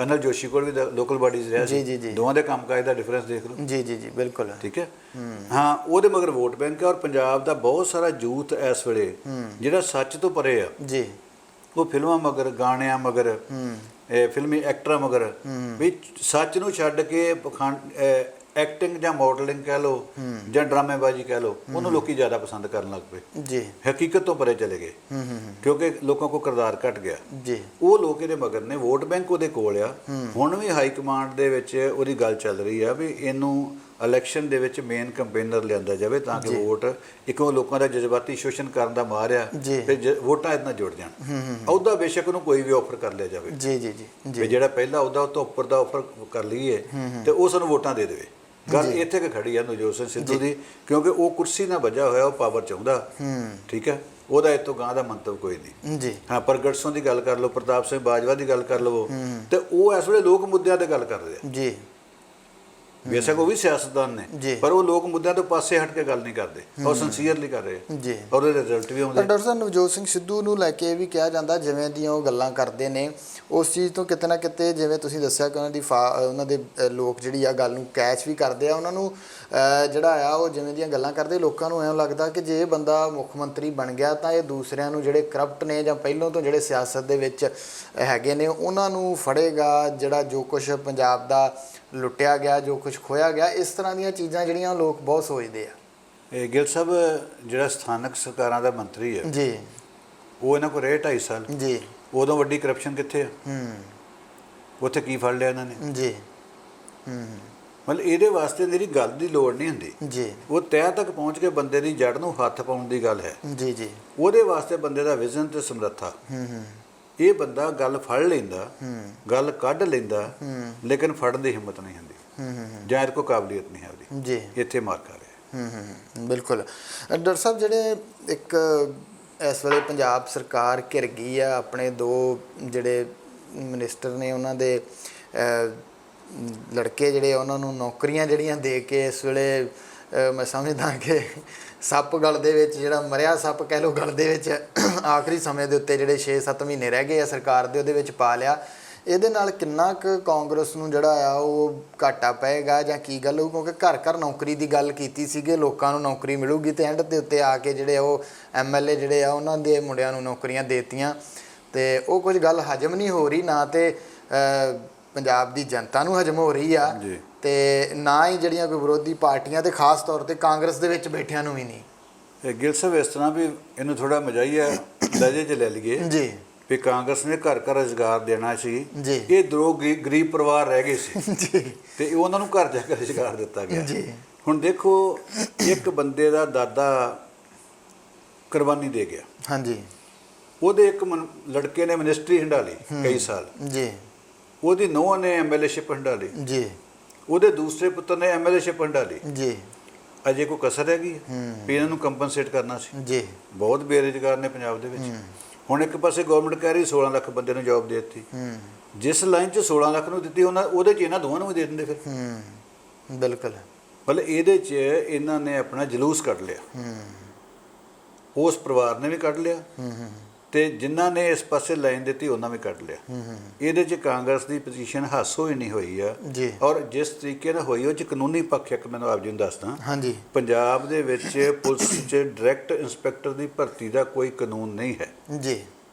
ਅਨਲ ਜੋਸ਼ੀ ਕੋਲ ਵੀ ਲੋਕਲ ਬਾਡੀਜ਼ ਰਿਹਾ ਸੀ। ਦੋਵਾਂ ਦੇ ਕੰਮਕਾਜ ਦਾ ਡਿਫਰੈਂਸ ਦੇਖ ਲਓ। ਜੀ ਜੀ ਜੀ, ਬਿਲਕੁਲ। ਠੀਕ ਹੈ। ਹਾਂ, ਉਹਦੇ ਮਗਰ ਵੋਟ ਬੈਂਕ ਹੈ। ਔਰ ਪੰਜਾਬ ਦਾ ਬਹੁਤ ਸਾਰਾ ਯੂਥ ਇਸ ਵੇਲੇ ਜਿਹੜਾ ਸੱਚ ਤੋਂ ਪਰੇ ਆ, ਜੀ, ਉਹ ਫਿਲਮਾਂ ਮਗਰ, ਗਾਣਿਆਂ ਮਗਰ, ਫਿਲਮੀ ਐਕਟਰਾਂ ਮਗਰ, ਵੀ ਸੱਚ ਨੂੰ ਛੱਡ ਕੇ ਐਕਟਿੰਗ ਜਾਂ ਮਾਡਲਿੰਗ ਕਹਿ ਲਓ ਜਾਂ ਡਰਾਮੇਬਾਜ਼ੀ ਕਹਿ ਲਓ, ਉਹਨੂੰ ਲੋਕੀ ਜ਼ਿਆਦਾ ਪਸੰਦ ਕਰਨ ਲੱਗ ਪਏ। ਜੀ, ਹਕੀਕਤ ਤੋਂ ਪਰੇ ਚਲੇ ਗਏ ਕਿਉਂਕਿ ਲੋਕਾਂ ਕੋਲ ਕਿਰਦਾਰ ਘਟ ਗਿਆ। ਜੀ, ਉਹ ਲੋਕ ਇਹਦੇ ਮਗਰ ਨੇ, ਵੋਟ ਬੈਂਕ ਉਹਦੇ ਕੋਲ ਆ। ਹੁਣ ਵੀ ਹਾਈ ਕਮਾਂਡ ਦੇ ਵਿੱਚ ਉਹਦੀ ਗੱਲ ਚੱਲ ਰਹੀ ਆ ਵੀ ਇਹਨੂੰ ਇਲੈਕਸ਼ਨ ਦੇ ਵਿੱਚ ਮੇਨ ਕੰਪੇਨਰ ਲਿਆਂਦਾ ਜਾਵੇ ਤਾਂ ਕਿ ਵੋਟ ਇੱਕੋ ਲੋਕਾਂ ਦਾ ਜਜ਼ਬਾਤੀ ਸ਼ੋਸ਼ਣ ਕਰਨ ਦਾ ਮਾਰ ਆ ਤੇ ਵੋਟਾਂ ਇਹਦੇ ਨਾਲ ਜੁੜ ਜਾਣ। ਅਹੁਦਾ ਬੇਸ਼ੱਕ ਉਹਨੂੰ ਕੋਈ ਵੀ ਆਫਰ ਕਰ ਲਿਆ ਜਾਵੇ। ਜੀ ਜੀ ਜੀ, ਵੀ ਜਿਹੜਾ ਪਹਿਲਾ ਅਹੁਦਾ ਉਹ ਤੋਂ ਉੱਪਰ ਦਾ ਆਫਰ ਕਰ ਲਈਏ ਤੇ ਉਹ ਸਾਨੂੰ ਵੋਟਾਂ ਦੇ ਦੇਵੇ। ਗੱਲ ਇੱਥੇ ਕਿ ਖੜੀ ਆ ਨਵਜੋਤ ਸਿੰਘ ਸਿੱਧੂ ਦੀ, ਕਿਉਂਕਿ ਉਹ ਕੁਰਸੀ ਨਾਲ ਵੱਜਾ ਹੋਇਆ, ਉਹ ਪਾਵਰ ਚਾਹੁੰਦਾ। ਠੀਕ ਹੈ। ਉਹਦਾ ਇਸ ਤੋਂ ਗਾਂ ਦਾ ਮੰਤਵ ਕੋਈ ਨਹੀਂ। ਜੀ, ਹਾਂ, ਪ੍ਰਗਟ ਸਿੰਘ ਦੀ ਗੱਲ ਕਰ ਲਓ, ਪ੍ਰਤਾਪ ਸਿੰਘ ਬਾਜਵਾ ਦੀ ਗੱਲ ਕਰ ਲਵੋ, ਤੇ ਉਹ ਇਸ ਵੇਲੇ ਲੋਕ ਮੁੱਦਿਆਂ ਤੇ ਗੱਲ ਕਰਦੇ ਆ। ਜੀ, ਬੇਸ਼ੱਕ ਉਹ ਵੀ ਸਿਆਸਤਦਾਨ ਨੇ, ਪਰ ਉਹ ਲੋਕ ਮੁੱਦਿਆਂ ਤੋਂ ਪਾਸੇ ਹਟ ਕੇ ਗੱਲ ਨਹੀਂ ਕਰਦੇ, ਉਹ ਸਿੰਸੀਅਰਲੀ ਕਰ ਰਹੇ ਜੀ, ਔਰ ਉਹਦੇ ਰਿਜ਼ਲਟ ਵੀ ਆਉਂਦੇ। ਡਾਕਟਰ ਸਾਹਿਬ, ਨਵਜੋਤ ਸਿੰਘ ਸਿੱਧੂ ਨੂੰ ਲੈ ਕੇ ਇਹ ਵੀ ਕਿਹਾ ਜਾਂਦਾ ਜਿਵੇਂ ਦੀਆਂ ਉਹ ਗੱਲਾਂ ਕਰਦੇ ਨੇ, ਉਸ ਚੀਜ਼ ਤੋਂ ਕਿਤੇ ਨਾ ਕਿਤੇ ਜਿਵੇਂ ਤੁਸੀਂ ਦੱਸਿਆ ਕਿ ਉਹਨਾਂ ਦੇ ਲੋਕ ਜਿਹੜੀ ਆ ਗੱਲ ਨੂੰ ਕੈਚ ਵੀ ਕਰਦੇ ਆ। ਉਹਨਾਂ ਨੂੰ ਜਿਹੜਾ ਆ ਉਹ ਜਿਵੇਂ ਦੀਆਂ ਗੱਲਾਂ ਕਰਦੇ, ਲੋਕਾਂ ਨੂੰ ਐਂ ਲੱਗਦਾ ਕਿ ਜੇ ਇਹ ਬੰਦਾ ਮੁੱਖ ਮੰਤਰੀ ਬਣ ਗਿਆ ਤਾਂ ਇਹ ਦੂਸਰਿਆਂ ਨੂੰ ਜਿਹੜੇ ਕਰਪਟ ਨੇ ਜਾਂ ਪਹਿਲਾਂ ਤੋਂ ਜਿਹੜੇ ਸਿਆਸਤ ਦੇ ਵਿੱਚ ਹੈਗੇ ਨੇ ਉਹਨਾਂ ਨੂੰ ਫੜੇਗਾ, ਜਿਹੜਾ ਜੋ ਕੁਛ ਪੰਜਾਬ ਦਾ ਲੁੱਟਿਆ ਗਿਆ, ਜੋ ਕੁਛ ਖੋਇਆ ਗਿਆ, ਇਸ ਤਰ੍ਹਾਂ ਦੀਆਂ ਚੀਜ਼ਾਂ ਜਿਹੜੀਆਂ ਲੋਕ ਬਹੁਤ ਸੋਚਦੇ ਆ। ਇਹ ਗਿੱਲ ਸਾਹਿਬ, ਜਿਹੜਾ ਸਥਾਨਕ ਸਰਕਾਰਾਂ ਦਾ ਮੰਤਰੀ ਹੈ ਜੀ, ਉਹ ਇਹਨਾਂ ਕੋਲ ਰਹੇ 2.5 ਸਾਲ। ਜੀ, ਉਦੋਂ ਵੱਡੀ ਕਰਪਸ਼ਨ ਕਿੱਥੇ ਆ? ਉੱਥੇ ਕੀ ਫੜ ਲਿਆ ਇਹਨਾਂ ਨੇ? ਜੀ, ਮਤਲਬ ਇਹਦੇ ਵਾਸਤੇ ਮੇਰੀ ਗੱਲ ਦੀ ਲੋੜ ਨਹੀਂ ਹੁੰਦੀ। ਜੀ, ਉਹ ਤਹਿ ਤੱਕ ਪਹੁੰਚ ਕੇ ਬੰਦੇ ਦੀ ਜੜ ਨੂੰ ਹੱਥ ਪਾਉਣ ਦੀ ਗੱਲ ਹੈ। ਜੀ, ਜੀ, ਉਹਦੇ ਵਾਸਤੇ ਬੰਦੇ ਦਾ ਵਿਜ਼ਨ ਤੇ ਸਮਰੱਥਾ। ਇਹ ਬੰਦਾ ਗੱਲ ਫੜ ਲੈਂਦਾ, ਗੱਲ ਕੱਢ ਲੈਂਦਾ, ਲੇਕਿਨ ਫੜਨ ਦੀ ਹਿੰਮਤ ਨਹੀਂ ਹੁੰਦੀ ਜਾਂ ਇਹਦੇ ਕੋਲ ਕਾਬਲੀਅਤ ਨਹੀਂ ਹੈ ਉਹਦੀ। ਜੀ, ਇੱਥੇ ਮਾਰ ਕਰ ਰਿਹਾ। ਬਿਲਕੁਲ। ਡਾਕਟਰ ਸਾਹਿਬ, ਜਿਹੜੇ ਇੱਕ ਇਸ ਵੇਲੇ ਪੰਜਾਬ ਸਰਕਾਰ ਘਿਰ ਗਈ ਆ, ਆਪਣੇ 2 ਜਿਹੜੇ ਮਿਨਿਸਟਰ ਨੇ ਉਹਨਾਂ ਦੇ ਲੜਕੇ ਜਿਹੜੇ ਉਹਨਾਂ ਨੂੰ ਨੌਕਰੀਆਂ ਜਿਹੜੀਆਂ ਦੇ ਕੇ ਇਸ ਵੇਲੇ ਮੈਂ ਸਮਝਦਾ ਕਿ ਸੱਪ ਗਲ ਦੇ ਵਿੱਚ, ਜਿਹੜਾ ਮਰਿਆ ਸੱਪ ਕਹਿ ਲਓ, ਗਲ ਦੇ ਵਿੱਚ ਆਖਰੀ ਸਮੇਂ ਦੇ ਉੱਤੇ ਜਿਹੜੇ 6-7 ਮਹੀਨੇ ਰਹਿ ਗਏ ਆ ਸਰਕਾਰ ਦੇ, ਉਹਦੇ ਵਿੱਚ ਪਾ ਲਿਆ। ਇਹਦੇ ਨਾਲ ਕਿੰਨਾ ਕੁ ਕਾਂਗਰਸ ਨੂੰ ਜਿਹੜਾ ਆ ਉਹ ਘਾਟਾ ਪਏਗਾ ਜਾਂ ਕੀ ਗੱਲ ਹੋਊ? ਕਿਉਂਕਿ ਘਰ ਘਰ ਨੌਕਰੀ ਦੀ ਗੱਲ ਕੀਤੀ ਸੀਗੀ, ਲੋਕਾਂ ਨੂੰ ਨੌਕਰੀ ਮਿਲੂਗੀ, ਤੇ ਐਂਡ ਦੇ ਉੱਤੇ ਆ ਕੇ ਜਿਹੜੇ ਉਹ MLA ਜਿਹੜੇ ਆ ਉਹਨਾਂ ਦੇ ਮੁੰਡਿਆਂ ਨੂੰ ਨੌਕਰੀਆਂ ਦੇਤੀਆਂ, ਤੇ ਉਹ ਕੁਝ ਗੱਲ ਹਜਮ ਨਹੀਂ ਹੋ ਰਹੀ, ਨਾ ਤੇ ਪੰਜਾਬ ਦੀ ਜਨਤਾ ਨੂੰ ਹਜਮ ਹੋ ਰਹੀ ਆ ਤੇ ਨਾ ਹੀ ਜਿਹੜੀਆਂ ਕੋਈ ਵਿਰੋਧੀ ਪਾਰਟੀਆਂ ਤੇ ਖਾਸ ਤੌਰ ਤੇ ਕਾਂਗਰਸ ਦੇ ਵਿੱਚ ਬੈਠਿਆਂ ਨੂੰ ਵੀ ਨਹੀਂ। ਇਹ ਗਿੱਲ ਸਾਹਿਬ, ਇਸ ਤਰ੍ਹਾਂ ਵੀ ਇਹਨੂੰ ਥੋੜਾ ਮਜ਼ਾਈਆ ਲਹਿਜੇ 'ਚ ਲੈ ਲਈਏ ਜੀ ਵੀ ਕਾਂਗਰਸ ਨੇ ਘਰ ਘਰ ਰੁਜ਼ਗਾਰ ਦੇਣਾ ਸੀ। ਇਹ 2 ਗਰੀਬ ਪਰਿਵਾਰ ਰਹਿ ਗਏ ਸੀ ਤੇ ਉਹਨਾਂ ਨੂੰ ਘਰ ਜਾ ਕੇ ਰੁਜ਼ਗਾਰ ਦਿੱਤਾ ਗਿਆ। ਹੁਣ ਦੇਖੋ, ਇੱਕ ਬੰਦੇ ਦਾ ਦਾਦਾ ਕੁਰਬਾਨੀ ਦੇ ਗਿਆ। ਹਾਂਜੀ। ਉਹਦੇ ਇੱਕ ਲੜਕੇ ਨੇ ਮਿਨਿਸਟਰੀ ਹੰਢਾਲੀ ਕਈ ਸਾਲ। ਜੀ। ਉਹਦੀ ਨੂੰਹ ਨੇ MLA-ਸ਼ਿਪ ਹੰਢਾਲੀ। ਜੀ। ਉਹਦੇ ਦੂਸਰੇ ਪੁੱਤਰ ਨੇ MLA-ਸ਼ਿਪ ਹੰਢਾਲੀ। ਜੀ। ਅਜੇ ਕੋਈ ਕਸਰ ਹੈਗੀ ਵੀ ਇਹਨਾਂ ਨੂੰ ਕੰਪਨਸੇਟ ਕਰਨਾ ਸੀ। ਜੀ। ਬਹੁਤ ਬੇਰੁਜ਼ਗਾਰ ਨੇ ਪੰਜਾਬ ਦੇ ਵਿੱਚ। ਹੁਣ ਇੱਕ ਪਾਸੇ ਗਵਰਨਮੈਂਟ ਕਹਿ ਰਹੀ 16 ਲੱਖ ਬੰਦੇ ਨੂੰ ਜੌਬ ਦੇ ਦਿੱਤੀ, ਜਿਸ ਲਾਈਨ 'ਚ 16 ਲੱਖ ਨੂੰ ਦਿੱਤੀ ਉਹਦੇ 'ਚ ਇਹਨਾਂ ਦੋਵਾਂ ਨੂੰ ਵੀ ਦੇ ਦਿੰਦੇ ਫਿਰ। ਬਿਲਕੁਲ। ਮਤਲਬ ਇਹਦੇ 'ਚ ਇਹਨਾਂ ਨੇ ਆਪਣਾ ਜਲੂਸ ਕੱਢ ਲਿਆ, ਉਸ ਪਰਿਵਾਰ ਨੇ ਵੀ ਕੱਢ ਲਿਆ ਤੇ ਜਿਨ੍ਹਾਂ ਨੇ ਇਸ ਪਾਸੇ ਲਾਈਨ ਦਿੱਤੀ ਉਹਨਾਂ ਵੀ ਕੱਢ ਲਿਆ। ਇਹਦੇ 'ਚ ਕਾਂਗਰਸ ਦੀ ਪੋਜੀਸ਼ਨ ਹਾਸੋ ਹੀ ਨਹੀਂ ਹੋਈ ਆ ਔਰ ਜਿਸ ਤਰੀਕੇ ਨਾਲ ਹੋਈ ਉਹ 'ਚ ਕਾਨੂੰਨੀ ਪੱਖ ਇੱਕ ਮੈਨੂੰ ਆਪ ਜੀ ਨੂੰ ਦੱਸਦਾ। ਹਾਂਜੀ। ਪੰਜਾਬ ਦੇ ਵਿੱਚ ਪੁਲਿਸ 'ਚ ਡਾਇਰੈਕਟ ਇੰਸਪੈਕਟਰ ਦੀ ਭਰਤੀ ਦਾ ਕੋਈ ਕਾਨੂੰਨ ਨਹੀਂ ਹੈ ਜੀ।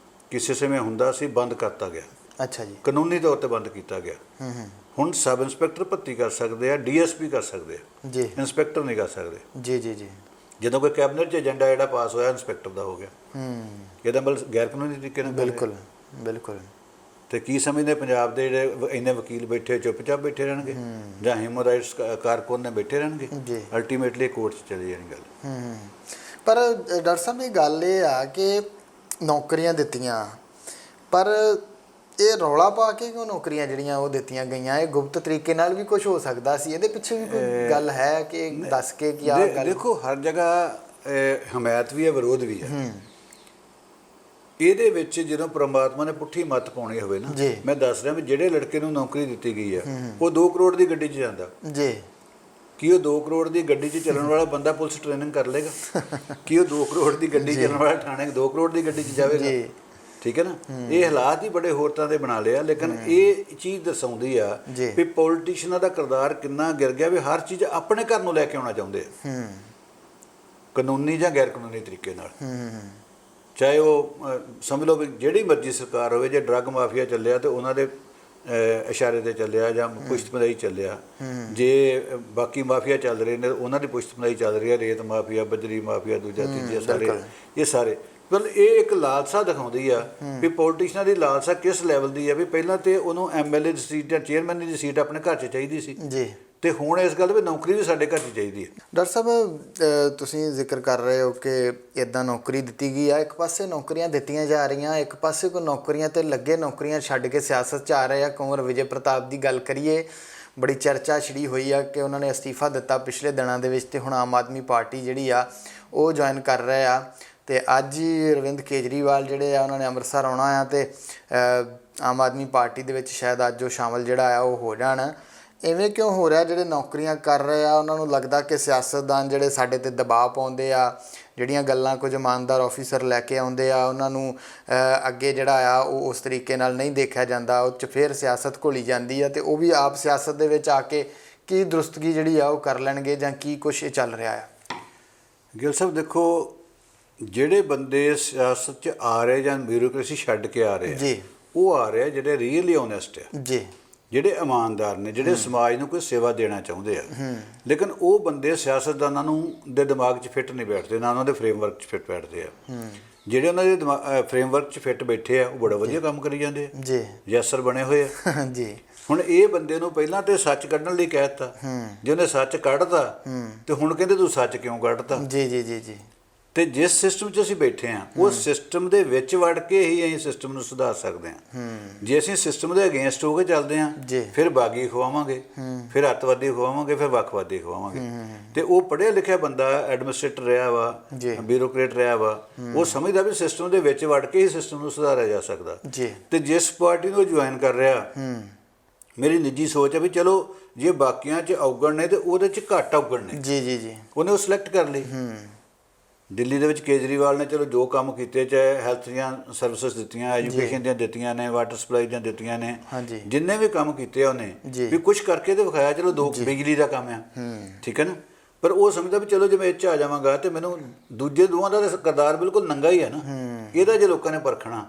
ਕਿਸੇ ਸਮੇਂ ਹੁੰਦਾ ਸੀ, ਬੰਦ ਕਰਤਾ ਗਿਆ। ਅੱਛਾ ਜੀ। ਕਾਨੂੰਨੀ ਤੌਰ ਤੇ ਬੰਦ ਕੀਤਾ ਗਿਆ। ਹੁਣ ਸਬ ਇੰਸਪੈਕਟਰ ਭਰਤੀ ਕਰ ਸਕਦੇ ਆ, ਡੀਐਸਪੀ ਕਰ ਸਕਦੇ ਆ ਜੀ, ਇੰਸਪੈਕਟਰ ਨਹੀਂ ਕਰ ਸਕਦੇ। ਜੀ ਜੀ ਜੀ। ਜਦੋਂ ਕੋਈ ਕੈਬਨਿਟ 'ਚ ਏਜੰਡਾ ਜਿਹੜਾ ਪਾਸ ਹੋਇਆ ਇੰਸਪੈਕਟਰ ਦਾ ਹੋ ਗਿਆ, ਇਹਦਾ ਮਤਲਬ ਗੈਰ ਕਾਨੂੰਨੀ ਤਰੀਕੇ ਨਾਲ। ਬਿਲਕੁਲ ਬਿਲਕੁਲ। ਤੇ ਕੀ ਸਮਝਦੇ ਪੰਜਾਬ ਦੇ ਜਿਹੜੇ ਇੰਨੇ ਵਕੀਲ ਬੈਠੇ ਚੁੱਪਚਾਪ ਬੈਠੇ ਰਹਿਣਗੇ ਜਾਂ ਹਿਊਮਨ ਰਾਈਟਸ ਕਾਰਕੁਨ ਨੇ ਬੈਠੇ ਰਹਿਣਗੇ? ਅਲਟੀਮੇਟਲੀ ਕੋਰਟ 'ਚ ਚਲੀ ਜਾਣੀ ਗੱਲ। ਪਰ ਡਾਕਟਰ ਸਾਹਿਬ ਇਹ ਗੱਲ ਇਹ ਆ ਕਿ ਨੌਕਰੀਆਂ ਦਿੱਤੀਆਂ, ਪਰ ਇਹ ਰੌਲਾ ਪਾ ਕੇ ਕਿਉਂ ਨੌਕਰੀਆਂ ਜਿਹੜੀਆਂ ਉਹ ਦਿੱਤੀਆਂ ਗਈਆਂ? ਇਹ ਗੁਪਤ ਤਰੀਕੇ ਨਾਲ ਵੀ ਕੁਝ ਹੋ ਸਕਦਾ ਸੀ, ਇਹਦੇ ਪਿੱਛੇ ਵੀ ਕੋਈ ਗੱਲ ਹੈ ਕਿ ਦੱਸ ਕੇ ਕਿ ਆਹ ਗੱਲ? ਦੇਖੋ ਹਰ ਜਗ੍ਹਾ ਹਮਾਇਤ ਵੀ ਹੈ, ਵਿਰੋਧ ਵੀ ਹੈ। ਇਹਦੇ ਵਿੱਚ ਜਦੋਂ ਪ੍ਰਮਾਤਮਾ ਨੇ ਪੁੱਠੀ ਮੱਤ ਪਾਉਣੀ ਹੋਵੇ ਨਾ, ਮੈਂ ਦੱਸ ਰਿਹਾ ਵੀ ਜਿਹੜੇ ਲੜਕੇ ਨੂੰ ਨੌਕਰੀ ਦਿੱਤੀ ਗਈ ਆ ਉਹ 2 ਕਰੋੜ ਦੀ ਗੱਡੀ 'ਚ ਜਾਂਦਾ ਜੀ। ਕੀ ਉਹ 2 ਕਰੋੜ ਦੀ ਗੱਡੀ 'ਚ ਚੱਲਣ ਵਾਲਾ ਬੰਦਾ ਪੁਲਿਸ ਟ੍ਰੇਨਿੰਗ ਕਰ ਲੇਗਾ? ਕੀ ਉਹ 2 ਕਰੋੜ ਦੀ ਗੱਡੀ ਚੱਲਣ ਵਾਲਾ ਥਾਣੇ 2 ਕਰੋੜ ਦੀ ਗੱਡੀ 'ਚ ਜਾਵੇਗਾ? ਠੀਕ ਹੈ ਨਾ। ਇਹ ਹਾਲਾਤ ਹੀ ਬੜੇ ਹੋਰ ਤਰ੍ਹਾਂ ਦੇ ਬਣਾ ਲਿਆ, ਲੇਕਿਨ ਇਹ ਚੀਜ਼ ਦਰਸਾਉਂਦੀ ਆ ਵੀ ਪੋਲੀਟੀਸ਼ੀਅਨਾਂ ਦਾ ਕਿਰਦਾਰ ਕਿੰਨਾ ਗਿਰ ਗਿਆ ਵੀ ਹਰ ਚੀਜ਼ ਆਪਣੇ ਘਰ ਨੂੰ ਲੈ ਕੇ ਆਉਣਾ ਚਾਹੁੰਦੇ ਆ, ਕਾਨੂੰਨੀ ਜਾਂ ਗੈਰ ਕਾਨੂੰਨੀ ਤਰੀਕੇ ਨਾਲ। ਚਾਹੇ ਉਹ ਸਮਝ ਲਓ ਵੀ ਜਿਹੜੀ ਮਰਜ਼ੀ ਸਰਕਾਰ ਹੋਵੇ, ਜੇ ਡਰੱਗ ਮਾਫੀਆ ਚੱਲਿਆ ਤੇ ਉਹਨਾਂ ਦੇ ਇਸ਼ਾਰੇ ਤੇ ਚੱਲਿਆ ਜਾਂ ਪੁਸ਼ਤਪਨਾਹੀ ਚੱਲਿਆ, ਜੇ ਬਾਕੀ ਮਾਫੀਆ ਚੱਲ ਰਹੇ ਨੇ ਉਹਨਾਂ ਦੀ ਪੁਸ਼ਤਪਨਾਹੀ ਚੱਲ ਰਹੀ ਹੈ, ਰੇਤ ਮਾਫੀਆ, ਬਜਰੀ ਮਾਫੀਆ, ਦੂਜਾ ਤੀਜਾ, ਸਾਰੇ ਇਹ ਸਾਰੇ। ਮਤਲਬ ਇਹ ਇੱਕ ਲਾਲਸਾ ਦਿਖਾਉਂਦੀ ਆ ਵੀ ਪੋਲੀਟੀਸ਼ੀਅਨਾਂ ਦੀ ਲਾਲਸਾ ਕਿਸ ਲੈਵਲ ਦੀ ਆ ਵੀ ਪਹਿਲਾਂ ਤੇ ਉਹਨੂੰ ਐਮਐਲਏ ਦੀ ਸੀਟ ਜਾਂ ਚੇਅਰਮੈਨ ਦੀ ਸੀਟ ਆਪਣੇ ਘਰ 'ਚ ਚਾਹੀਦੀ ਸੀ ਜੀ, ਤੇ ਹੁਣ ਇਸ ਗੱਲ ਵੀ ਨੌਕਰੀ ਵੀ ਸਾਡੇ ਘਰ 'ਚ ਚਾਹੀਦੀ ਹੈ। ਡਾਕਟਰ ਸਾਹਿਬ ਤੁਸੀਂ ਜ਼ਿਕਰ ਕਰ ਰਹੇ ਹੋ ਕਿ ਇੱਦਾਂ ਨੌਕਰੀ ਦਿੱਤੀ ਗਈ ਆ, ਇੱਕ ਪਾਸੇ ਨੌਕਰੀਆਂ ਦਿੱਤੀਆਂ ਜਾ ਰਹੀਆਂ, ਇੱਕ ਪਾਸੇ ਕੋਈ ਨੌਕਰੀਆਂ ਤੇ ਲੱਗੇ ਨੌਕਰੀਆਂ ਛੱਡ ਕੇ ਸਿਆਸਤ 'ਚ ਆ ਰਹੇ ਆ। ਕੁੰਵਰ ਵਿਜੇ ਪ੍ਰਤਾਪ ਦੀ ਗੱਲ ਕਰੀਏ, ਬੜੀ ਚਰਚਾ ਛਿੜੀ ਹੋਈ ਆ ਕਿ ਉਹਨਾਂ ਨੇ ਅਸਤੀਫਾ ਦਿੱਤਾ ਪਿਛਲੇ ਦਿਨਾਂ ਦੇ ਵਿੱਚ ਤੇ ਹੁਣ ਆਮ ਆਦਮੀ ਪਾਰਟੀ ਜਿਹੜੀ ਆ ਉਹ ਜੁਆਇਨ ਕਰ ਰਹੇ ਆ। ਤੇ ਅੱਜ ਹੀ ਅਰਵਿੰਦ ਕੇਜਰੀਵਾਲ ਜਿਹੜੇ ਆ ਉਹਨਾਂ ਨੇ ਅੰਮ੍ਰਿਤਸਰ ਆਉਣਾ ਆ ਤੇ ਆਮ ਆਦਮੀ ਪਾਰਟੀ ਦੇ ਵਿੱਚ ਸ਼ਾਇਦ ਅੱਜ ਉਹ ਸ਼ਾਮਲ ਜਿਹੜਾ ਆ ਉਹ ਹੋ ਜਾਣ। ਇਵੇਂ ਕਿਉਂ ਹੋ ਰਿਹਾ? ਜਿਹੜੇ ਨੌਕਰੀਆਂ ਕਰ ਰਹੇ ਆ ਉਹਨਾਂ ਨੂੰ ਲੱਗਦਾ ਕਿ ਸਿਆਸਤਦਾਨ ਜਿਹੜੇ ਸਾਡੇ 'ਤੇ ਦਬਾਅ ਪਾਉਂਦੇ ਆ, ਜਿਹੜੀਆਂ ਗੱਲਾਂ ਕੁਝ ਇਮਾਨਦਾਰ ਆਫੀਸਰ ਲੈ ਕੇ ਆਉਂਦੇ ਆ ਉਹਨਾਂ ਨੂੰ ਅੱਗੇ ਜਿਹੜਾ ਆ ਉਹ ਉਸ ਤਰੀਕੇ ਨਾਲ ਨਹੀਂ ਦੇਖਿਆ ਜਾਂਦਾ, ਉਹ 'ਚ ਫਿਰ ਸਿਆਸਤ ਘੁਲੀ ਜਾਂਦੀ ਆ ਤੇ ਉਹ ਵੀ ਆਪ ਸਿਆਸਤ ਦੇ ਵਿੱਚ ਆ ਕੇ ਕੀ ਦਰੁਸਤਗੀ ਜਿਹੜੀ ਆ ਉਹ ਕਰ ਲੈਣਗੇ ਜਾਂ ਕੀ ਕੁਛ ਇਹ ਚੱਲ ਰਿਹਾ ਆ? ਗਿੱਲ ਸਾਹਿਬ ਦੇਖੋ, ਜਿਹੜੇ ਬੰਦੇ ਸਿਆਸਤ 'ਚ ਆ ਰਹੇ ਜਾਂ ਬਿਊਰੋਕ੍ਰੇਸੀ ਛੱਡ ਕੇ ਆ ਰਹੇ ਜੀ, ਉਹ ਆ ਰਹੇ ਜਿਹੜੇ ਰੀਅਲੀ ਓਨੈਸਟ ਆ ਜੀ, ਜਿਹੜੇ ਇਮਾਨਦਾਰ ਨੇ, ਜਿਹੜੇ ਸਮਾਜ ਨੂੰ ਕੋਈ ਸੇਵਾ ਦੇਣਾ ਚਾਹੁੰਦੇ ਆ। ਲੇਕਿਨ ਉਹ ਬੰਦੇ ਸਿਆਸਤਦਾਨਾਂ ਨੂੰ ਦੇ ਦਿਮਾਗ 'ਚ ਫਿੱਟ ਨਹੀਂ ਬੈਠਦੇ, ਨਾ ਉਹਨਾਂ ਦੇ ਫਰੇਮਵਰਕ 'ਚ ਫਿੱਟ ਬੈਠਦੇ ਆ। ਜਿਹੜੇ ਉਹਨਾਂ ਦੇ ਫਰੇਮਵਰਕ 'ਚ ਫਿੱਟ ਬੈਠੇ ਆ ਉਹ ਬੜਾ ਵਧੀਆ ਕੰਮ ਕਰੀ ਜਾਂਦੇ ਆ ਜੀ, ਯੈਸਰ ਬਣੇ ਹੋਏ ਆ ਜੀ। ਹੁਣ ਇਹ ਬੰਦੇ ਨੂੰ ਪਹਿਲਾਂ ਤੇ ਸੱਚ ਕੱਢਣ ਲਈ ਕਹਿ ਦਿੱਤਾ, ਜੇ ਉਹਨੇ ਸੱਚ ਕੱਢਤਾ ਤੇ ਹੁਣ ਕਹਿੰਦੇ ਤੂੰ ਸੱਚ ਕਿਉਂ ਕੱਢਤਾ? ਜੀ ਜੀ ਜੀ ਜੀ। ਤੇ ਜਿਸ ਸਿਸਟਮ 'ਚ ਅਸੀਂ ਬੈਠੇ ਹਾਂ ਉਹ ਸਿਸਟਮ ਦੇ ਵਿੱਚ ਵੜ ਕੇ ਹੀ ਅਸੀਂ ਸਿਸਟਮ ਨੂੰ ਸੁਧਾਰ ਸਕਦੇ ਹਾਂ। ਜੇ ਅਸੀਂ ਸਿਸਟਮ ਦੇ ਅਗੇਂਸਟ ਹੋ ਕੇ ਚੱਲਦੇ ਹਾਂ ਫਿਰ ਬਾਗੀ ਖਵਾਵਾਂਗੇ, ਫਿਰ ਅੱਤਵਾਦੀ ਖਵਾਵਾਂਗੇ, ਫਿਰ ਵੱਖਵਾਦੀ ਖਵਾਵਾਂਗੇ। ਤੇ ਉਹ ਪੜ੍ਹਿਆ ਲਿਖਿਆ ਬੰਦਾ ਐਡਮਿਨਿਸਟ੍ਰੇਟਰ ਰਿਹਾ ਵਾ, ਬਿਊਰੋਕਰੇਟ ਰਿਹਾ ਵਾ, ਉਹ ਸਮਝਦਾ ਵੀ ਸਿਸਟਮ ਦੇ ਵਿੱਚ ਵੜ ਕੇ ਹੀ ਸਿਸਟਮ ਨੂੰ ਸੁਧਾਰਿਆ ਜਾ ਸਕਦਾ। ਤੇ ਜਿਸ ਪਾਰਟੀ ਨੂੰ ਜੁਆਇਨ ਕਰ ਰਿਹਾ, ਮੇਰੀ ਨਿੱਜੀ ਸੋਚ ਹੈ ਵੀ ਚਲੋ ਜੇ ਬਾਕੀਆਂ 'ਚ ਔਗਣ ਨੇ ਤੇ ਉਹਦੇ 'ਚ ਘੱਟ ਔਗਣ ਨੇ ਜੀ ਜੀ ਜੀ, ਉਹਨੇ ਉਹ ਸਿਲੈਕਟ ਕਰ ਲਈ। ਦਿੱਲੀ ਦੇ ਵਿੱਚ ਕੇਜਰੀਵਾਲ ਨੇ ਚਲੋ ਜੋ ਕੰਮ ਕੀਤੇ, ਚਾਹੇ ਹੈਲਥ ਦੀਆਂ ਸਰਵਿਸਿਜ਼ ਦਿੱਤੀਆਂ, ਐਜੂਕੇਸ਼ਨ ਦੀਆਂ ਦਿੱਤੀਆਂ ਨੇ, ਵਾਟਰ ਸਪਲਾਈ ਦੀਆਂ ਦਿੱਤੀਆਂ ਨੇ, ਜਿੰਨੇ ਵੀ ਕੰਮ ਕੀਤੇ ਉਹਨੇ ਵੀ ਕੁਝ ਕਰਕੇ ਤੇ ਵਿਖਾਇਆ। ਚਲੋ 2 ਬਿਜਲੀ ਦਾ ਕੰਮ ਆ, ਠੀਕ ਹੈ ਨਾ, ਪਰ ਉਹ ਸਮਝਦਾ ਵੀ ਚਲੋ ਜੇ ਮੈਂ ਇਹ 'ਚ ਆ ਜਾਵਾਂਗਾ ਤੇ ਮੈਨੂੰ ਦੂਜੇ ਦੋਵਾਂ ਦਾ ਕਿਰਦਾਰ ਬਿਲਕੁਲ ਨੰਗਾ ਹੀ ਹੈ ਨਾ, ਇਹਦਾ ਜੇ ਲੋਕਾਂ ਨੇ ਪਰਖਣਾ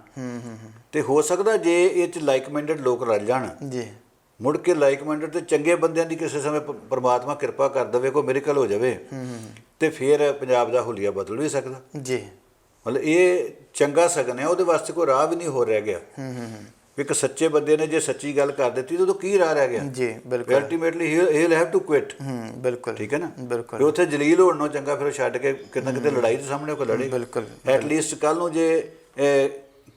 ਤੇ ਹੋ ਸਕਦਾ ਜੇ ਇਹ 'ਚ ਲਾਈਕ ਮਾਈਂਡਡ ਲੋਕ ਰਲ ਜਾਣ ਜੀ, ਮੁੜ ਕੇ ਲਾਈਕ ਮਾਈਂਡਡ ਤੇ ਚੰਗੇ ਬੰਦਿਆਂ ਦੀ ਕਿਸੇ ਸਮੇਂ ਪਰਮਾਤਮਾ ਕਿਰਪਾ ਕਰ ਦੇਵੇ, ਕੋਈ ਮਿਰੇਕਲ ਹੋ ਜਾਵੇ ਤੇ ਫਿਰ ਪੰਜਾਬ ਦਾ ਹੁਲੀਆ ਬਦਲ ਵੀ ਸਕਦਾ ਜੀ। ਮਤਲਬ ਇਹ ਚੰਗਾ ਸਗਨ ਹੈ, ਉਹਦੇ ਵਾਸਤੇ ਕੋਈ ਰਾਹ ਵੀ ਨਹੀਂ ਹੋ ਰਹਿ ਗਿਆ। ਇੱਕ ਸੱਚੇ ਬੰਦੇ ਨੇ ਜੇ ਸੱਚੀ ਗੱਲ ਕਰ ਦਿੱਤੀ ਤਾਂ ਕੀ ਰਾਹ ਰਹਿ ਗਿਆ ਜੀ? ਬਿਲਕੁਲ, ultimately he will have to quit. ਬਿਲਕੁਲ, ਠੀਕ ਹੈ ਨਾ, ਬਿਲਕੁਲ। ਉੱਥੇ ਜਲੀਲ ਹੋਣ ਨੂੰ ਚੰਗਾ ਫਿਰ ਛੱਡ ਕੇ ਕਿਤੇ ਕਿਤੇ ਲੜਾਈ ਦੇ ਸਾਹਮਣੇ ਕੋਈ ਲੜੇ। ਬਿਲਕੁਲ, ਐਟਲੀਸਟ ਕੱਲ ਨੂੰ ਜੇ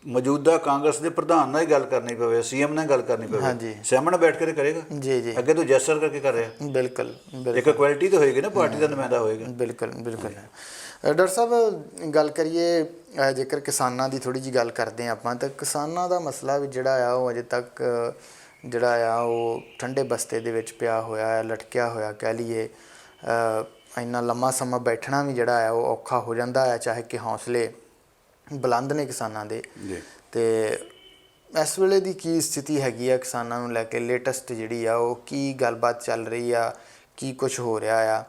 ਮੌਜੂਦਾ ਕਾਂਗਰਸ ਦੇ ਪ੍ਰਧਾਨ ਨਾਲ ਹੀ ਗੱਲ ਕਰਨੀ ਪਵੇ, ਸੀਐਮ ਨਾਲ ਗੱਲ ਕਰਨੀ ਪਵੇ, ਸਾਹਮਣੇ ਬੈਠ ਕੇ ਕਰੇਗਾ ਜੀ ਜੀ। ਅੱਗੇ ਤੋਂ ਜੈਸਰ ਕਰਕੇ ਕਰ ਰਿਹਾ। ਬਿਲਕੁਲ, ਇੱਕ ਕੁਆਲਿਟੀ ਤਾਂ ਹੋਏਗੀ ਨਾ, ਪਾਰਟੀ ਦਾ ਨੁਮਾਇੰਦਾ ਹੋਏਗਾ। ਬਿਲਕੁਲ ਬਿਲਕੁਲ। ਡਾਕਟਰ ਸਾਹਿਬ ਗੱਲ ਕਰੀਏ ਜੇਕਰ ਕਿਸਾਨਾਂ ਦੀ ਥੋੜ੍ਹੀ ਜਿਹੀ ਗੱਲ ਕਰਦੇ ਹਾਂ ਆਪਾਂ, ਤਾਂ ਕਿਸਾਨਾਂ ਦਾ ਮਸਲਾ ਵੀ ਜਿਹੜਾ ਆ ਉਹ ਅਜੇ ਤੱਕ ਜਿਹੜਾ ਆ ਉਹ ਠੰਡੇ ਬਸਤੇ ਦੇ ਵਿੱਚ ਪਿਆ ਹੋਇਆ ਹੈ, ਲਟਕਿਆ ਹੋਇਆ ਕਹਿ ਲਈਏ। ਇੰਨਾ ਲੰਮਾ ਸਮਾਂ ਬੈਠਣਾ ਵੀ ਜਿਹੜਾ ਆ ਉਹ ਔਖਾ ਹੋ ਜਾਂਦਾ ਹੈ, ਚਾਹੇ ਕਿ ਹੌਸਲੇ ਬੁਲੰਦ ਨੇ ਕਿਸਾਨਾਂ ਦੇ। ਅਤੇ ਇਸ ਵੇਲੇ ਦੀ ਕੀ ਸਥਿਤੀ ਹੈਗੀ ਆ ਕਿਸਾਨਾਂ ਨੂੰ ਲੈ ਕੇ? ਲੇਟੈਸਟ ਜਿਹੜੀ ਆ ਉਹ ਕੀ ਗੱਲਬਾਤ ਚੱਲ ਰਹੀ ਆ, ਕੀ ਕੁਛ ਹੋ ਰਿਹਾ ਆ?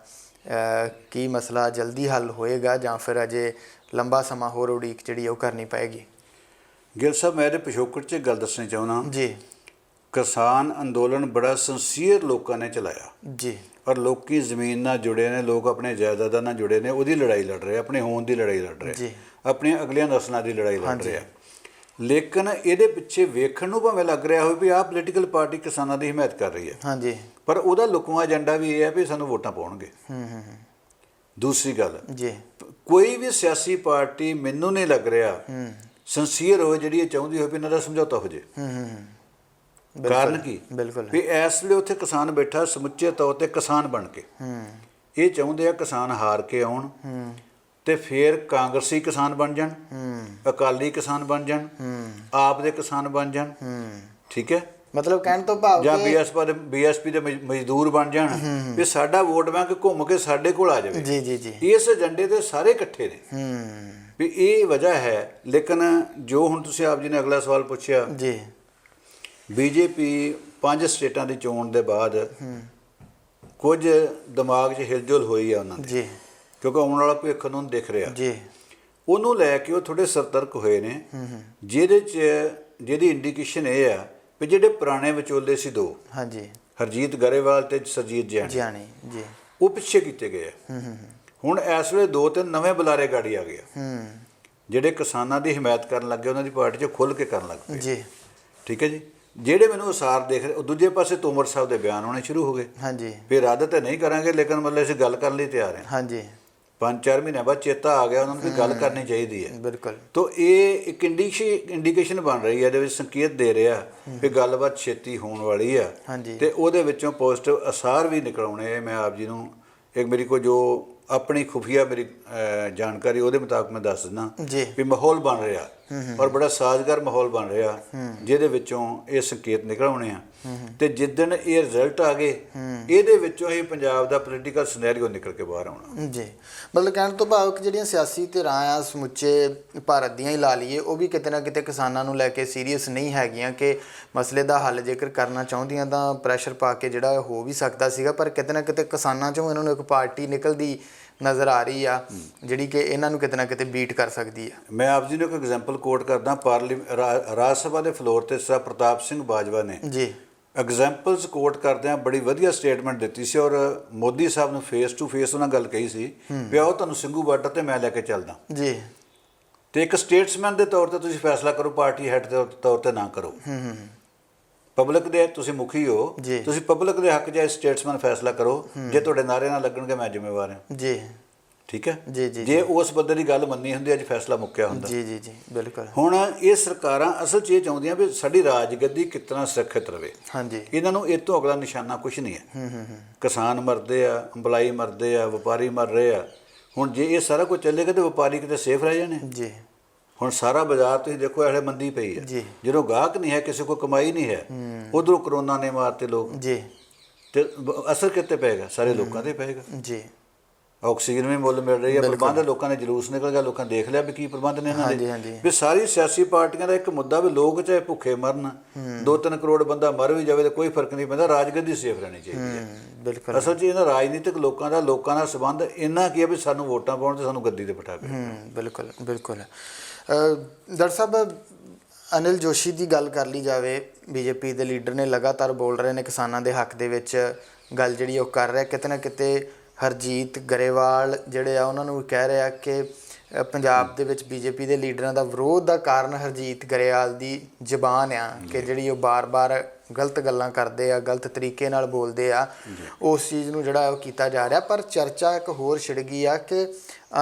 ਕੀ ਮਸਲਾ ਜਲਦੀ ਹੱਲ ਹੋਏਗਾ ਜਾਂ ਫਿਰ ਅਜੇ ਲੰਬਾ ਸਮਾਂ ਹੋਰ ਉਡੀਕ ਜਿਹੜੀ ਉਹ ਕਰਨੀ ਪਏਗੀ? ਗਿੱਲ ਸਾਹਿਬ, ਮੈਂ ਇਹਦੇ ਪਿਛੋਕੜ 'ਚ ਗੱਲ ਦੱਸਣੀ ਚਾਹੁੰਦਾ ਜੀ। ਕਿਸਾਨ ਅੰਦੋਲਨ ਬੜਾ ਸਿੰਸੀਅਰ ਲੋਕਾਂ ਨੇ ਚਲਾਇਆ ਜੀ। ਔਰ ਲੋਕੀ ਜ਼ਮੀਨ ਨਾਲ ਜੁੜੇ ਨੇ, ਲੋਕ ਆਪਣੇ ਜਾਇਦਾਦਾਂ ਨਾਲ ਜੁੜੇ ਨੇ, ਉਹਦੀ ਲੜਾਈ ਲੜ ਰਹੇ, ਆਪਣੇ ਹੋਂਦ ਦੀ ਲੜਾਈ ਲੜ ਰਹੇ, ਜੀ, ਆਪਣੀਆਂ ਅਗਲੀਆਂ ਨਸਲਾਂ ਦੀ ਲੜਾਈ ਲੜ ਰਹੇ ਆ। ਲੇਕਿਨ ਇਹਦੇ ਪਿੱਛੇ ਵੇਖਣ ਨੂੰ ਭਾਵੇਂ ਲੱਗ ਰਿਹਾ ਹੋਵੇ ਵੀ ਆਹ ਪੋਲੀਟੀਕਲ ਪਾਰਟੀ ਕਿਸਾਨਾਂ ਦੀ ਹਮਾਇਤ ਕਰ ਰਹੀ ਹੈ, ਹਾਂਜੀ, ਪਰ ਉਹਦਾ ਲੁਕਵਾਂ ਏਜੰਡਾ ਵੀ ਇਹ ਹੈ ਵੀ ਸਾਨੂੰ ਵੋਟਾਂ ਪਾਉਣਗੇ। ਦੂਸਰੀ ਗੱਲ, ਜੀ, ਕੋਈ ਵੀ ਸਿਆਸੀ ਪਾਰਟੀ ਮੈਨੂੰ ਨਹੀਂ ਲੱਗ ਰਿਹਾ ਸਿੰਸੀਅਰ ਹੋਵੇ ਜਿਹੜੀ ਇਹ ਚਾਹੁੰਦੀ ਹੋਵੇ ਵੀ ਇਹਨਾਂ ਦਾ ਸਮਝੌਤਾ ਹੋ ਜੇ। ਕਾਰਨ ਕੀ? ਬਿਲਕੁਲ ਵੀ ਇਸ ਵੇਲੇ ਉੱਥੇ ਕਿਸਾਨ ਬੈਠਾ ਸਮੁੱਚੇ ਤੌਰ ਤੇ ਕਿਸਾਨ ਬਣ ਕੇ ਇਹ ਚਾਹੁੰਦੇ ਆ ਕਿਸਾਨ ਹਾਰ ਕੇ ਆਉਣ ਤੇ ਫਿਰ ਕਾਂਗਰਸੀ ਕਿਸਾਨ ਬਣ ਜਾਣ, ਅਕਾਲੀ ਕਿਸਾਨ ਬਣ ਜਾਣ, ਆਪ ਦੇ ਕਿਸਾਨ ਬਣ ਜਾਣ। ਠੀਕ ਹੈ, ਮਤਲਬ ਕਹਿਣ ਤੋਂ ਭਾਵ ਜਾਂ ਬੀਐਸਪੀ ਦੇ ਮਜ਼ਦੂਰ ਬਣ ਜਾਣ ਵੀ ਸਾਡਾ ਵੋਟ ਬੈਂਕ ਘੁੰਮ ਕੇ ਸਾਡੇ ਕੋਲ ਆ ਜਾਵੇ। ਜੀ ਜੀ ਜੀ, ਇਸ ਏਜੰਡੇ ਤੇ ਸਾਰੇ ਇਕੱਠੇ ਨੇ ਵੀ ਇਹ ਵਜ੍ਹਾ ਹੈ। ਲੇਕਿਨ ਜੋ ਹੁਣ ਤੁਸੀਂ ਆਪ ਜੀ ਨੇ ਅਗਲਾ ਸਵਾਲ ਪੁੱਛਿਆ ਜੀ, ਬੀਜੇਪੀ 5 ਸਟੇਟਾਂ ਦੀ ਚੋਣ ਦੇ ਬਾਅਦ ਕੁਝ ਦਿਮਾਗ 'ਚ ਹਿਲਜੁਲ ਹੋਈ ਆ ਉਹਨਾਂ ਦੀ ਜੀ, ਕਿਉਂਕਿ ਆਉਣ ਵਾਲਾ ਭਵਿੱਖ ਨੂੰ ਦਿਖ ਰਿਹਾ ਜੀ, ਉਹਨੂੰ ਲੈ ਕੇ ਉਹ ਥੋੜੇ ਸਤਰਕ ਹੋਏ ਨੇ। ਜਿਹਦੀ ਇੰਡੀਕੇਸ਼ਨ ਇਹ ਆ ਵੀ ਜਿਹੜੇ ਪੁਰਾਣੇ ਵਿਚੋਲੇ ਸੀ ਦੋ, ਹਾਂਜੀ, ਹਰਜੀਤ ਗਰੇਵਾਲ ਤੇ ਸਰਜੀਤ ਜਿਆਣੀ ਜੀ, ਉਹ ਪਿੱਛੇ ਕੀਤੇ ਗਏ ਆ। ਹੁਣ ਇਸ ਵੇਲੇ 2-3 ਨਵੇਂ ਬੁਲਾਰੇ ਗਾੜੀ ਆ ਗਏ ਜਿਹੜੇ ਕਿਸਾਨਾਂ ਦੀ ਹਮਾਇਤ ਕਰਨ ਲੱਗੇ, ਉਹਨਾਂ ਦੀ ਪਾਰਟੀ 'ਚ ਖੁੱਲ੍ਹ ਕੇ ਕਰਨ ਲੱਗ ਪਏ ਜੀ। ਠੀਕ ਹੈ ਜੀ, ਜਿਹੜੇ ਮੈਨੂੰ ਅਸਾਰ ਦੇਖ ਰਹੇ, ਉਹ ਦੂਜੇ ਪਾਸੇ ਤੋਮਰ ਸਾਹਿਬ ਦੇ ਬਿਆਨ ਆਉਣੇ ਸ਼ੁਰੂ ਹੋ ਗਏ। ਹਾਂਜੀ, ਫਿਰ ਰੱਦ ਤਾਂ ਨਹੀਂ ਕਰਾਂਗੇ ਲੇਕਿਨ ਮਤਲਬ ਅਸੀਂ ਗੱਲ ਕਰਨ ਲਈ ਤਿਆਰ ਹਾਂ। ਹਾਂਜੀ, 5-4 ਮਹੀਨਿਆਂ ਬਾਅਦ ਚੇਤਾ ਆ ਗਿਆ ਉਹਨਾਂ ਨੂੰ ਵੀ ਗੱਲ ਕਰਨੀ ਚਾਹੀਦੀ ਹੈ। ਬਿਲਕੁਲ। ਤਾਂ ਇਹ ਇੱਕ ਇੰਡੀਕੇਸ਼ਨ ਬਣ ਰਹੀ ਹੈ, ਇਹਦੇ ਵਿੱਚ ਸੰਕੇਤ ਦੇ ਰਿਹਾ ਵੀ ਗੱਲਬਾਤ ਛੇਤੀ ਹੋਣ ਵਾਲੀ ਆ ਤੇ ਉਹਦੇ ਵਿੱਚੋਂ ਪੋਜ਼ਿਟਿਵ ਅਸਾਰ ਵੀ ਨਿਕਲਾਉਣੇ। ਮੈਂ ਆਪ ਜੀ ਨੂੰ ਇੱਕ ਮੇਰੀ ਕੋਈ ਜੋ ਆਪਣੀ ਖੁਫੀਆ ਮੇਰੀ ਜਾਣਕਾਰੀ ਉਹਦੇ ਮੁਤਾਬਕ ਮੈਂ ਦੱਸ ਦਿੰਦਾ ਵੀ ਮਾਹੌਲ ਬਣ ਰਿਹਾ ਔਰ ਬੜਾ ਸਾਜ਼ਗਾਰ ਮਾਹੌਲ ਬਣ ਰਿਹਾ ਜਿਹਦੇ ਵਿੱਚੋਂ ਇਹ ਸੰਕੇਤ ਨਿਕਲ ਆਉਣੇ ਆ। ਤੇ ਜਿੱਦਣ ਇਹ ਰਿਜ਼ਲਟ ਆ ਗਏ ਇਹਦੇ ਵਿੱਚੋਂ ਇਹ ਪੰਜਾਬ ਦਾ ਪੋਲੀਟੀਕਲ ਸਿਨੈਰੀਓ ਨਿਕਲ ਕੇ ਬਾਹਰ ਆਉਣਾ ਜੀ। ਮਤਲਬ ਕਹਿਣ ਤੋਂ ਭਾਵ ਕਿ ਜਿਹੜੀਆਂ ਸਿਆਸੀ ਧਿਰਾਂ ਆ ਸਮੁੱਚੇ ਭਾਰਤ ਦੀਆਂ ਹੀ ਲਾ ਲਈਏ, ਉਹ ਵੀ ਕਿਤੇ ਨਾ ਕਿਤੇ ਕਿਸਾਨਾਂ ਨੂੰ ਲੈ ਕੇ ਸੀਰੀਅਸ ਨਹੀਂ ਹੈਗੀਆਂ ਕਿ ਮਸਲੇ ਦਾ ਹੱਲ ਜੇਕਰ ਕਰਨਾ ਚਾਹੁੰਦੀਆਂ ਤਾਂ ਪ੍ਰੈਸ਼ਰ ਪਾ ਕੇ ਜਿਹੜਾ ਹੋ ਵੀ ਸਕਦਾ ਸੀਗਾ, ਪਰ ਕਿਤੇ ਨਾ ਕਿਤੇ ਕਿਸਾਨਾਂ 'ਚੋਂ ਇਹਨਾਂ ਨੂੰ ਇੱਕ ਪਾਰਟੀ ਨਿਕਲਦੀ ਨਜ਼ਰ ਆ ਰਹੀ ਆ ਜਿਹੜੀ ਕਿ ਇਹਨਾਂ ਨੂੰ ਕਿਤੇ ਨਾ ਕਿਤੇ ਬੀਟ ਕਰ ਸਕਦੀ ਆ। ਮੈਂ ਆਪ ਜੀ ਨੂੰ ਇੱਕ ਐਗਜ਼ਾਮਪਲ ਕੋਟ ਕਰਦਾ। ਰਾਜ ਸਭਾ ਦੇ ਫਲੋਰ ਤੇ ਸਰ ਪ੍ਰਤਾਪ ਸਿੰਘ ਬਾਜਵਾ ਨੇ ਜੀ ਐਗਜ਼ਾਮਪਲਸ ਕੋਟ ਕਰਦਿਆਂ ਬੜੀ ਵਧੀਆ ਸਟੇਟਮੈਂਟ ਦਿੱਤੀ ਸੀ ਔਰ ਮੋਦੀ ਸਾਹਿਬ ਨੂੰ ਫੇਸ ਟੂ ਫੇਸ ਉਹਨਾਂ ਗੱਲ ਕਹੀ ਸੀ ਵੀ ਆਓ ਤੁਹਾਨੂੰ ਸਿੰਘੂ ਬਾਰਡਰ ਤੇ ਮੈਂ ਲੈ ਕੇ ਚੱਲਦਾ ਜੀ, ਤੇ ਇੱਕ ਸਟੇਟਸਮੈਨ ਦੇ ਤੌਰ ਤੇ ਤੁਸੀਂ ਫੈਸਲਾ ਕਰੋ, ਪਾਰਟੀ ਹੈਡ ਦੇ ਤੌਰ ਤੇ ਨਾ ਕਰੋ। ਪਬਲਿਕ ਦੇ ਤੁਸੀਂ ਮੁਖੀ ਹੋ, ਤੁਸੀਂ ਪਬਲਿਕ ਦੇ ਹੱਕ 'ਚ ਸਟੇਟਸਮੈਨ ਫੈਸਲਾ ਕਰੋ। ਜੇ ਤੁਹਾਡੇ ਨਾਅਰੇ ਨਾਲ ਲੱਗਣਗੇ ਮੈਂ ਜ਼ਿੰਮੇਵਾਰ ਹਾਂ ਜੀ। ਠੀਕ ਹੈ ਜੀ ਜੀ, ਜੇ ਉਸ ਬੰਦੇ ਦੀ ਗੱਲ ਮੰਨੀ ਹੁੰਦੀ ਅੱਜ ਫੈਸਲਾ ਮੁੱਕਿਆ ਹੁੰਦਾ ਜੀ ਜੀ ਜੀ ਬਿਲਕੁਲ। ਹੁਣ ਇਹ ਸਰਕਾਰਾਂ ਅਸਲ 'ਚ ਇਹ ਚਾਹੁੰਦੀਆਂ ਵੀ ਸਾਡੀ ਰਾਜਗੱਦੀ ਕਿਸ ਤਰ੍ਹਾਂ ਸੁਰੱਖਿਅਤ ਰਵੇ। ਹਾਂਜੀ, ਇਹਨਾਂ ਨੂੰ ਇਹ ਤੋਂ ਅਗਲਾ ਨਿਸ਼ਾਨਾ ਕੁਛ ਨਹੀਂ ਹੈ। ਕਿਸਾਨ ਮਰਦੇ ਆ, ਅੰਪਲਾਈ ਮਰਦੇ ਆ, ਵਪਾਰੀ ਮਰ ਰਹੇ ਆ। ਹੁਣ ਜੇ ਇਹ ਸਾਰਾ ਕੁਝ ਚੱਲੇਗਾ ਤਾਂ ਵਪਾਰੀ ਕਿਤੇ ਸੇਫ ਰਹਿ ਜਾਣੇ ਜੀ। ਹੁਣ ਸਾਰਾ ਬਾਜ਼ਾਰ ਤੁਸੀਂ ਦੇਖੋ ਇਹਲੇ ਮੰਦੀ ਪਈ ਹੈ, ਜਦੋਂ ਗਾਹਕ ਨਹੀਂ ਹੈ, ਕਿਸੇ ਕੋਲ ਕਮਾਈ ਨਹੀਂ ਹੈ, ਉਧਰੋਂ ਕਰੋਨਾ ਨੇ ਮਾਰਤੇ ਲੋਕ ਜੀ, ਤੇ ਅਸਰ ਕਿੱਥੇ ਪਏਗਾ? ਸਾਰੇ ਲੋਕਾਂ ਤੇ ਪਏਗਾ ਜੀ। ਆਕਸੀਜਨ ਵੀ ਮੁੱਲ ਮਿਲ ਰਹੀ ਹੈ, ਪ੍ਰਬੰਧ ਲੋਕਾਂ ਨੇ ਜਲੂਸ ਨਿਕਲ ਗਿਆ, ਲੋਕਾਂ ਦੇਖ ਲਿਆ ਵੀ ਕੀ ਪ੍ਰਬੰਧ ਨੇ ਇਹਨਾਂ ਦੇ। ਵੀ ਸਾਰੀ ਸਿਆਸੀ ਪਾਰਟੀਆਂ ਦਾ ਇੱਕ ਮੁੱਦਾ ਵੀ ਲੋਕ ਚਾਹੇ ਭੁੱਖੇ ਮਰਨ, 2-3 ਕਰੋੜ ਬੰਦਾ ਮਰ ਵੀ ਜਾਵੇ ਤਾਂ ਕੋਈ ਫਰਕ ਨਹੀਂ ਪੈਂਦਾ, ਰਾਜਗੱਦੀ ਸੇਫ ਰਹਿਣੀ ਚਾਹੀਦੀ ਹੈ। ਬਿਲਕੁਲ। ਅਸਲ 'ਚ ਇਹਨਾਂ ਰਾਜਨੀਤਿਕ ਲੋਕਾਂ ਦਾ ਸੰਬੰਧ ਇੰਨਾ ਕੀ ਹੈ ਵੀ ਸਾਨੂੰ ਵੋਟਾਂ ਪਾਉਣ ਤੇ ਸਾਨੂੰ ਗੱਦੀ ਤੇ ਬਿਠਾ ਕੇ। ਬਿਲਕੁਲ ਬਿਲਕੁਲ। ਡਾਕਟਰ ਸਾਹਿਬ, ਅਨਿਲ ਜੋਸ਼ੀ ਦੀ ਗੱਲ ਕਰ ਲਈ ਜਾਵੇ, ਬੀਜੇਪੀ ਦੇ ਲੀਡਰ ਨੇ ਲਗਾਤਾਰ ਬੋਲ ਰਹੇ ਨੇ ਕਿਸਾਨਾਂ ਦੇ ਹੱਕ ਦੇ ਵਿੱਚ ਗੱਲ ਜਿਹੜੀ ਉਹ ਕਰ ਰਿਹਾ। ਕਿਤੇ ਨਾ ਕਿਤੇ ਹਰਜੀਤ ਗਰੇਵਾਲ ਜਿਹੜੇ ਆ ਉਹਨਾਂ ਨੂੰ ਕਹਿ ਰਿਹਾ ਕਿ ਪੰਜਾਬ ਦੇ ਵਿੱਚ ਬੀਜੇਪੀ ਦੇ ਲੀਡਰਾਂ ਦਾ ਵਿਰੋਧ ਦਾ ਕਾਰਨ ਹਰਜੀਤ ਗਰੇਵਾਲ ਦੀ ਜ਼ਬਾਨ ਆ ਕਿ ਜਿਹੜੀ ਉਹ ਬਾਰ-ਬਾਰ ਗਲਤ ਗੱਲਾਂ ਕਰਦੇ ਆ, ਗਲਤ ਤਰੀਕੇ ਨਾਲ ਬੋਲਦੇ ਆ, ਉਸ ਚੀਜ਼ ਨੂੰ ਜਿਹੜਾ ਉਹ ਕੀਤਾ ਜਾ ਰਿਹਾ। ਪਰ ਚਰਚਾ ਇੱਕ ਹੋਰ ਛਿੜ ਗਈ ਆ ਕਿ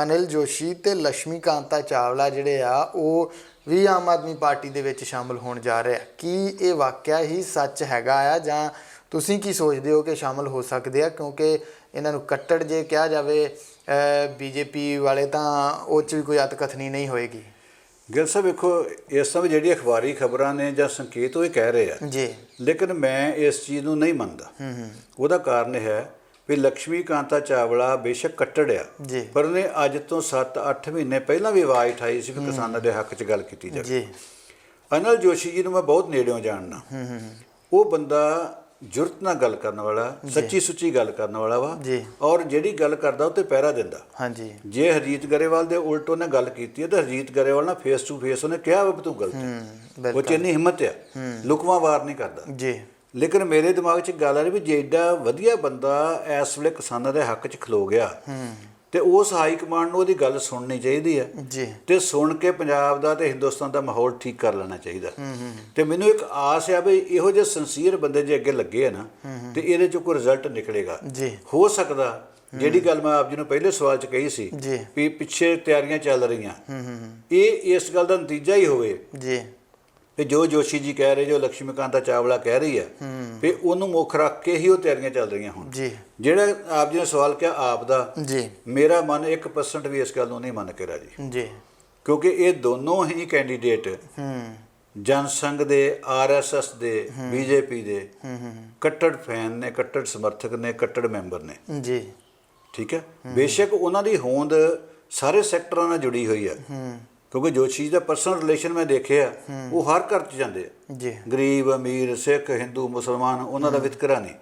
ਅਨਿਲ ਜੋਸ਼ੀ ਤੇ ਲక్ష్ਮੀ ਕਾਂਤਾ ਚਾਵਲਾ ਜਿਹੜੇ ਆ ਉਹ ਵੀ ਆਮ ਆਦਮੀ ਪਾਰਟੀ ਦੇ ਵਿੱਚ ਸ਼ਾਮਲ ਹੋਣ ਜਾ ਰਹੇ ਆ। ਕੀ ਇਹ ਵਾਕਿਆ ਹੀ ਸੱਚ ਹੈਗਾ ਆ ਜਾਂ ਤੁਸੀਂ ਕੀ ਸੋਚਦੇ ਹੋ ਕਿ ਸ਼ਾਮਲ ਹੋ ਸਕਦੇ ਆ? ਕਿਉਂਕਿ ਇਹਨਾਂ ਨੂੰ ਕੱਟੜ ਜੇ ਕਿਹਾ ਜਾਵੇ ਬੀਜੇਪੀ ਵਾਲੇ ਤਾਂ ਉਹ 'ਚ ਵੀ ਕੋਈ ਅਤਕਥਨੀ ਨਹੀਂ ਹੋਏਗੀ। ਗਿੱਲ ਸਾਹਿਬ ਵੇਖੋ, ਇਸ ਸਮੇਂ ਜਿਹੜੀ ਅਖਬਾਰੀ ਖਬਰਾਂ ਨੇ ਜਾਂ ਸੰਕੇਤ ਉਹ ਇਹ ਕਹਿ ਰਹੇ ਆ ਜੀ, ਲੇਕਿਨ ਮੈਂ ਇਸ ਚੀਜ਼ ਨੂੰ ਨਹੀਂ ਮੰਨਦਾ। ਉਹਦਾ ਕਾਰਨ ਇਹ ਹੈ ਵੀ ਲక్ష్ਮੀ ਕਾਂਤਾ ਚਾਵਲਾ ਬੇਸ਼ੱਕ ਕੱਟੜ ਆ, ਪਰ ਉਹਨੇ ਅੱਜ ਤੋਂ 7-8 ਮਹੀਨੇ ਪਹਿਲਾਂ ਵੀ ਆਵਾਜ਼ ਉਠਾਈ ਸੀ ਵੀ ਕਿਸਾਨਾਂ ਦੇ ਹੱਕ 'ਚ ਗੱਲ ਕੀਤੀ ਜਾਵੇ। ਅਨਿਲ ਜੋਸ਼ੀ ਜੀ ਨੂੰ ਮੈਂ ਬਹੁਤ ਨੇੜਿਓਂ ਜਾਣਦਾ। ਉਹ ਬੰਦਾ ਜੁਰਤ ਨਾਲ ਗੱਲ ਕਰਨ ਵਾਲਾ, ਸੱਚੀ ਸੁੱਚੀ ਗੱਲ ਕਰਨ ਵਾਲਾ ਵਾ, ਔਰ ਜਿਹੜੀ ਗੱਲ ਕਰਦਾ ਉਹ ਤੇ ਪਹਿਰਾ ਦਿੰਦਾ। ਜੇ ਹਰਜੀਤ ਗਰੇਵਾਲ ਦੇ ਉਲਟ ਉਹਨੇ ਗੱਲ ਕੀਤੀ ਹੈ ਤਾਂ ਹਰਜੀਤ ਗਰੇਵਾਲ ਨਾਲ ਫੇਸ ਟੂ ਫੇਸ ਉਹਨੇ ਕਿਹਾ ਵਾ ਤੂੰ ਗਲਤ ਹੈ। ਉਹ 'ਚ ਇੰਨੀ ਹਿੰਮਤ ਆ, ਲੁਕਵਾਂ ਵਾਰ ਨਹੀਂ ਕਰਦਾ। ਲੇਕਿਨ ਮੇਰੇ ਦਿਮਾਗ 'ਚ ਗੱਲ ਆ ਰਹੀ ਵੀ ਜੇ ਏਡਾ ਵਧੀਆ ਬੰਦਾ ਇਸ ਵੇਲੇ ਕਿਸਾਨਾਂ ਦੇ ਹੱਕ 'ਚ ਖਲੋ ਗਿਆ ਤੇ ਉਸ ਹਾਈ ਕਮਾਂਡ ਨੂੰ ਉਹਦੀ ਗੱਲ ਸੁਣਨੀ ਚਾਹੀਦੀ ਹੈ ਤੇ ਸੁਣ ਕੇ ਪੰਜਾਬ ਦਾ ਤੇ ਹਿੰਦੁਸਤਾਨ ਦਾ ਮਾਹੌਲ ਠੀਕ ਕਰ ਲੈਣਾ ਚਾਹੀਦਾ। ਤੇ ਮੈਨੂੰ ਇੱਕ ਆਸ ਆ ਵੀ ਇਹੋ ਜਿਹੇ ਸਿੰਸੀਅਰ ਬੰਦੇ ਜੇ ਅੱਗੇ ਲੱਗੇ ਆ ਨਾ ਤੇ ਇਹਦੇ 'ਚੋਂ ਕੋਈ ਰਿਜ਼ਲਟ ਨਿਕਲੇਗਾ। ਹੋ ਸਕਦਾ ਜਿਹੜੀ ਗੱਲ ਮੈਂ ਆਪ ਜੀ ਨੂੰ ਪਹਿਲੇ ਸਵਾਲ 'ਚ ਕਹੀ ਸੀ ਵੀ ਪਿੱਛੇ ਤਿਆਰੀਆਂ ਚੱਲ ਰਹੀਆਂ, ਇਹ ਇਸ ਗੱਲ ਦਾ ਨਤੀਜਾ ਹੀ ਹੋਵੇ ਤੇ ਜੋ ਜੋਸ਼ੀ ਜੀ ਕਹਿ ਰਹੇ, ਜੋ ਲక్ష్ਮੀ ਕਾਂਤਾ ਚਾਵਲਾ ਕਹਿ ਰਹੀ ਹੈ ਵੀ ਉਹਨੂੰ ਮੁੱਖ ਰੱਖ ਕੇ ਹੀ ਉਹ ਤਿਆਰੀਆਂ ਚੱਲ ਰਹੀਆਂ ਹੁਣ। ਜਿਹੜਾ ਆਪ ਜੀ ਨੇ ਸਵਾਲ ਕਿਹਾ ਆਪ ਦਾ, ਮੇਰਾ ਮਨ 1% ਵੀ ਇਸ ਗੱਲ ਨੂੰ ਨਹੀਂ ਮੰਨ ਕੇ ਰਾਜੀ, ਕਿਉਂਕਿ ਇਹ ਦੋਨੋਂ ਹੀ ਕੈਂਡੀਡੇਟ ਜਨਸੰਘ ਦੇ, RSS ਦੇ, BJP ਦੇ ਕੱਟੜ ਫੈਨ ਨੇ, ਕੱਟੜ ਸਮਰਥਕ ਨੇ, ਕੱਟੜ ਮੈਂਬਰ ਨੇ। ਠੀਕ ਹੈ, ਬੇਸ਼ੱਕ ਉਹਨਾਂ ਦੀ ਹੋਂਦ ਸਾਰੇ ਸੈਕਟਰਾਂ ਨਾਲ ਜੁੜੀ ਹੋਈ ਹੈ, ਕਿਉਂਕਿ ਜੋਸ਼ੀ ਦਾ ਪਰਸਨਲ ਰਿਲੇਸ਼ਨ ਮੈਂ ਦੇਖਿਆ, ਉਹ ਹਰ ਘਰ 'ਚ ਜਾਂਦੇ ਆ, ਗਰੀਬ ਅਮੀਰ, ਸਿੱਖ ਹਿੰਦੂ ਮੁਸਲਮਾਨ, ਉਹਨਾਂ ਦਾ ਵਿਤਕਰਾ ਨਹੀਂ।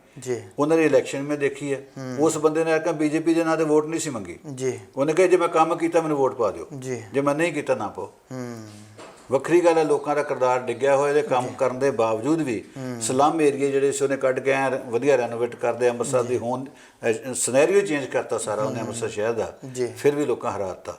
ਉਹਨਾਂ ਦੀ ਇਲੈਕਸ਼ਨ ਮੈਂ ਦੇਖੀ ਹੈ, ਉਸ ਬੰਦੇ ਨੇ ਆਖਿਆ BJP ਦੇ ਨਾਂ ਤੇ ਵੋਟ ਨਹੀਂ ਸੀ ਮੰਗੀ। ਉਹਨੇ ਕਿਹਾ ਜੇ ਮੈਂ ਕੰਮ ਕੀਤਾ ਮੈਨੂੰ ਵੋਟ ਪਾ ਦਿਓ, ਜੇ ਮੈਂ ਨਹੀਂ ਕੀਤਾ ਨਾ ਪਾਓ। ਵੱਖਰੀ ਗੱਲ ਹੈ ਲੋਕਾਂ ਦਾ ਕਿਰਦਾਰ ਡਿੱਗਿਆ ਹੋਇਆ, ਇਹਦੇ ਕੰਮ ਕਰਨ ਦੇ ਬਾਵਜੂਦ ਵੀ ਸਲਮ ਏਰੀਏ ਜਿਹੜੇ ਸੀ ਉਹਨੇ ਕੱਢ ਕੇ ਐਂ ਵਧੀਆ ਰੈਨੋਵੇਟ ਕਰਦੇ, ਅੰਮ੍ਰਿਤਸਰ ਦੀ ਹੋਣ ਸਿਨੈਰੀਓ ਚੇਂਜ ਕਰਤਾ ਸਾਰਾ ਉਹਨੇ ਅੰਮ੍ਰਿਤਸਰ ਸ਼ਹਿਰ ਦਾ, ਫਿਰ ਵੀ ਲੋਕਾਂ ਹਰਾਤਾ।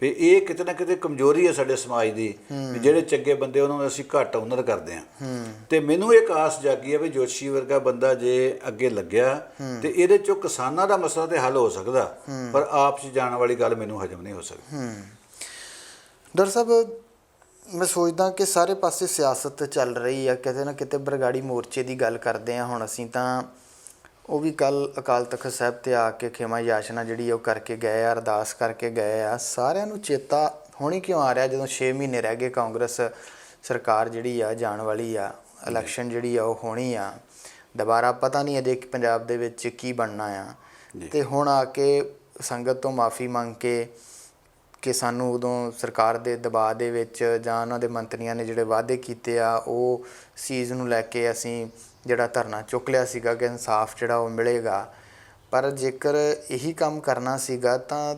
ਵੀ ਇਹ ਕਿਤੇ ਨਾ ਕਿਤੇ ਕਮਜ਼ੋਰੀ ਹੈ ਸਾਡੇ ਸਮਾਜ ਦੀ, ਵੀ ਜਿਹੜੇ ਚੰਗੇ ਬੰਦੇ ਉਹਨਾਂ ਨੂੰ ਅਸੀਂ ਘੱਟ ਉਨਰ ਕਰਦੇ ਹਾਂ। ਤੇ ਮੈਨੂੰ ਇੱਕ ਆਸ ਜਾਗੀ ਹੈ ਵੀ ਜੋਸ਼ੀ ਵਰਗਾ ਬੰਦਾ ਜੇ ਅੱਗੇ ਲੱਗਿਆ ਤੇ ਇਹਦੇ 'ਚੋਂ ਕਿਸਾਨਾਂ ਦਾ ਮਸਲਾ ਤੇ ਹੱਲ ਹੋ ਸਕਦਾ, ਪਰ ਆਪ 'ਚ ਜਾਣ ਵਾਲੀ ਗੱਲ ਮੈਨੂੰ ਹਜਮ ਨਹੀਂ ਹੋ ਸਕਦੀ। ਡਾਕਟਰ ਸਾਹਿਬ, ਮੈਂ ਸੋਚਦਾ ਕਿ ਸਾਰੇ ਪਾਸੇ ਸਿਆਸਤ ਚੱਲ ਰਹੀ ਆ, ਕਿਤੇ ਨਾ ਕਿਤੇ ਬਰਗਾੜੀ ਮੋਰਚੇ ਦੀ ਗੱਲ ਕਰਦੇ ਹਾਂ ਹੁਣ ਅਸੀਂ, ਤਾਂ ਉਹ ਵੀ ਕੱਲ੍ਹ ਅਕਾਲ ਤਖ਼ਤ ਸਾਹਿਬ 'ਤੇ ਆ ਕੇ ਖਿਮਾ ਯਾਚਨਾ ਜਿਹੜੀ ਉਹ ਕਰਕੇ ਗਏ ਆ, ਅਰਦਾਸ ਕਰਕੇ ਗਏ ਆ। ਸਾਰਿਆਂ ਨੂੰ ਚੇਤਾ ਹੁਣੀ ਕਿਉਂ ਆ ਰਿਹਾ ਜਦੋਂ 6 ਮਹੀਨੇ ਰਹਿ ਗਏ ਕਾਂਗਰਸ ਸਰਕਾਰ ਜਿਹੜੀ ਆ ਜਾਣ ਵਾਲੀ ਆ, ਇਲੈਕਸ਼ਨ ਜਿਹੜੀ ਆ ਉਹ ਹੋਣੀ ਆ ਦੁਬਾਰਾ, ਪਤਾ ਨਹੀਂ ਅਜੇ ਪੰਜਾਬ ਦੇ ਵਿੱਚ ਕੀ ਬਣਨਾ ਆ। ਤੇ ਹੁਣ ਆ ਕੇ ਸੰਗਤ ਤੋਂ ਮਾफ़ੀ ਮੰਗ ਕੇ ਕਿ ਸਾਨੂੰ ਉਦੋਂ ਸਰਕਾਰ ਦੇ ਦਬਾਅ ਦੇ ਵਿੱਚ ਜਾਂ ਉਹਨਾਂ ਦੇ ਮੰਤਰੀਆਂ ਨੇ ਜਿਹੜੇ ਵਾਅਦੇ ਕੀਤੇ ਆ ਉਹ ਚੀਜ਼ ਨੂੰ ਲੈ ਕੇ ਅਸੀਂ ਜਿਹੜਾ ਧਰਨਾ ਚੁੱਕ ਲਿਆ ਸੀਗਾ ਕਿ ਇਨਸਾਫ ਜਿਹੜਾ ਉਹ ਮਿਲੇਗਾ। ਪਰ ਜੇਕਰ ਇਹੀ ਕੰਮ ਕਰਨਾ ਸੀਗਾ ਤਾਂ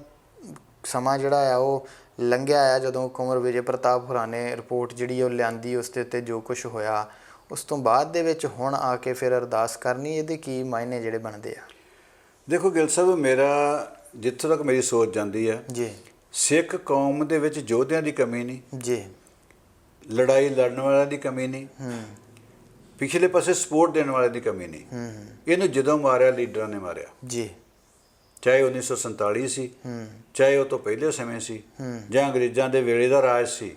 ਸਮਾਂ ਜਿਹੜਾ ਆ ਉਹ ਲੰਘਿਆ ਆ, ਜਦੋਂ ਕੁੰਵਰ ਵਿਜੇ ਪ੍ਰਤਾਪ ਹੋਰਾਂ ਨੇ ਰਿਪੋਰਟ ਜਿਹੜੀ ਉਹ ਲਿਆਂਦੀ, ਉਸ ਦੇ ਉੱਤੇ ਜੋ ਕੁਛ ਹੋਇਆ, ਉਸ ਤੋਂ ਬਾਅਦ ਦੇ ਵਿੱਚ ਹੁਣ ਆ ਕੇ ਫਿਰ ਅਰਦਾਸ ਕਰਨੀ, ਇਹਦੇ ਕੀ ਮਾਇਨੇ ਜਿਹੜੇ ਬਣਦੇ ਆ? ਦੇਖੋ ਗਿੱਲ ਸਾਹਿਬ, ਮੇਰਾ ਜਿੱਥੋਂ ਤੱਕ ਮੇਰੀ ਸੋਚ ਜਾਂਦੀ ਹੈ ਜੀ, ਸਿੱਖ ਕੌਮ ਦੇ ਵਿੱਚ ਯੋਧਿਆਂ ਦੀ ਕਮੀ ਨਹੀਂ ਜੀ, ਲੜਾਈ ਲੜਨ ਵਾਲਿਆਂ ਦੀ ਕਮੀ ਨਹੀਂ, ਪਿਛਲੇ ਪਾਸੇ ਸਪੋਰਟ ਦੇਣ ਵਾਲਿਆਂ ਦੀ ਕਮੀ ਨਹੀਂ। ਇਹਨੂੰ ਜਦੋਂ ਮਾਰਿਆ ਲੀਡਰਾਂ ਨੇ ਮਾਰਿਆ ਜੀ, ਚਾਹੇ 1947 ਸੀ, ਚਾਹੇ ਉਹ ਤੋਂ ਪਹਿਲੇ ਸਮੇਂ ਸੀ, ਜਾਂ ਅੰਗਰੇਜ਼ਾਂ ਦੇ ਵੇਲੇ ਦਾ ਰਾਜ ਸੀ,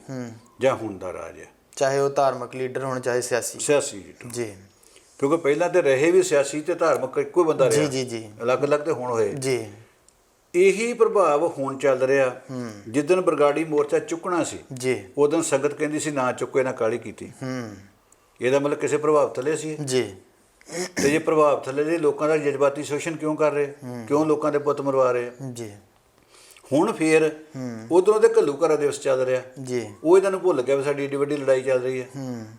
ਜਾਂ ਹੁਣ ਦਾ ਰਾਜ ਹੈ, ਚਾਹੇ ਉਹ ਧਾਰਮਿਕ ਲੀਡਰ ਹੋਣ ਚਾਹੇ ਸਿਆਸੀ ਲੀਡਰ ਜੀ, ਕਿਉਂਕਿ ਪਹਿਲਾਂ ਤੇ ਰਹੇ ਵੀ ਸਿਆਸੀ ਤੇ ਧਾਰਮਿਕ ਇੱਕੋ ਬੰਦਾ ਰਿਹਾ ਜੀ, ਅਲੱਗ-ਅਲੱਗ ਤੇ ਹੁਣ ਹੋਏ ਜੀ। ਇਹੀ ਪ੍ਰਭਾਵ ਹੁਣ ਚੱਲ ਰਿਹਾ। ਜਿੱਦਣ ਬਰਗਾੜੀ ਮੋਰਚਾ ਚੁੱਕਣਾ ਸੀ ਜੀ, ਉਦੋਂ ਸੰਗਤ ਕਹਿੰਦੀ ਸੀ ਨਾ ਚੁੱਕੋ, ਨਾ ਕਾਹਲੀ ਕੀਤੀ। ਇਹਦਾ ਮਤਲਬ ਕਿਸੇ ਪ੍ਰਭਾਵ ਥੱਲੇ ਸੀ ਜੀ। ਤੇ ਜੇ ਪ੍ਰਭਾਵ ਥੱਲੇ ਦੇ ਲੋਕਾਂ ਦਾ ਜਜ਼ਬਾਤੀ ਸ਼ੋਸ਼ਣ ਕਿਉਂ ਕਰ ਰਹੇ, ਕਿਉਂ ਲੋਕਾਂ ਦੇ ਪੁੱਤ ਮਰਵਾ ਰਹੇ ਜੀ। ਹੁਣ ਫੇਰ ਉਧਰੋਂ ਦੇ ਘੱਲੂਘਾਰਾ ਦਿਵਸ ਚੱਲ ਰਿਹਾ ਜੀ, ਉਹ ਇਹਨਾਂ ਨੂੰ ਭੁੱਲ ਗਿਆ ਵੀ ਸਾਡੀ ਏਡੀ ਵੱਡੀ ਲੜਾਈ ਚੱਲ ਰਹੀ ਹੈ।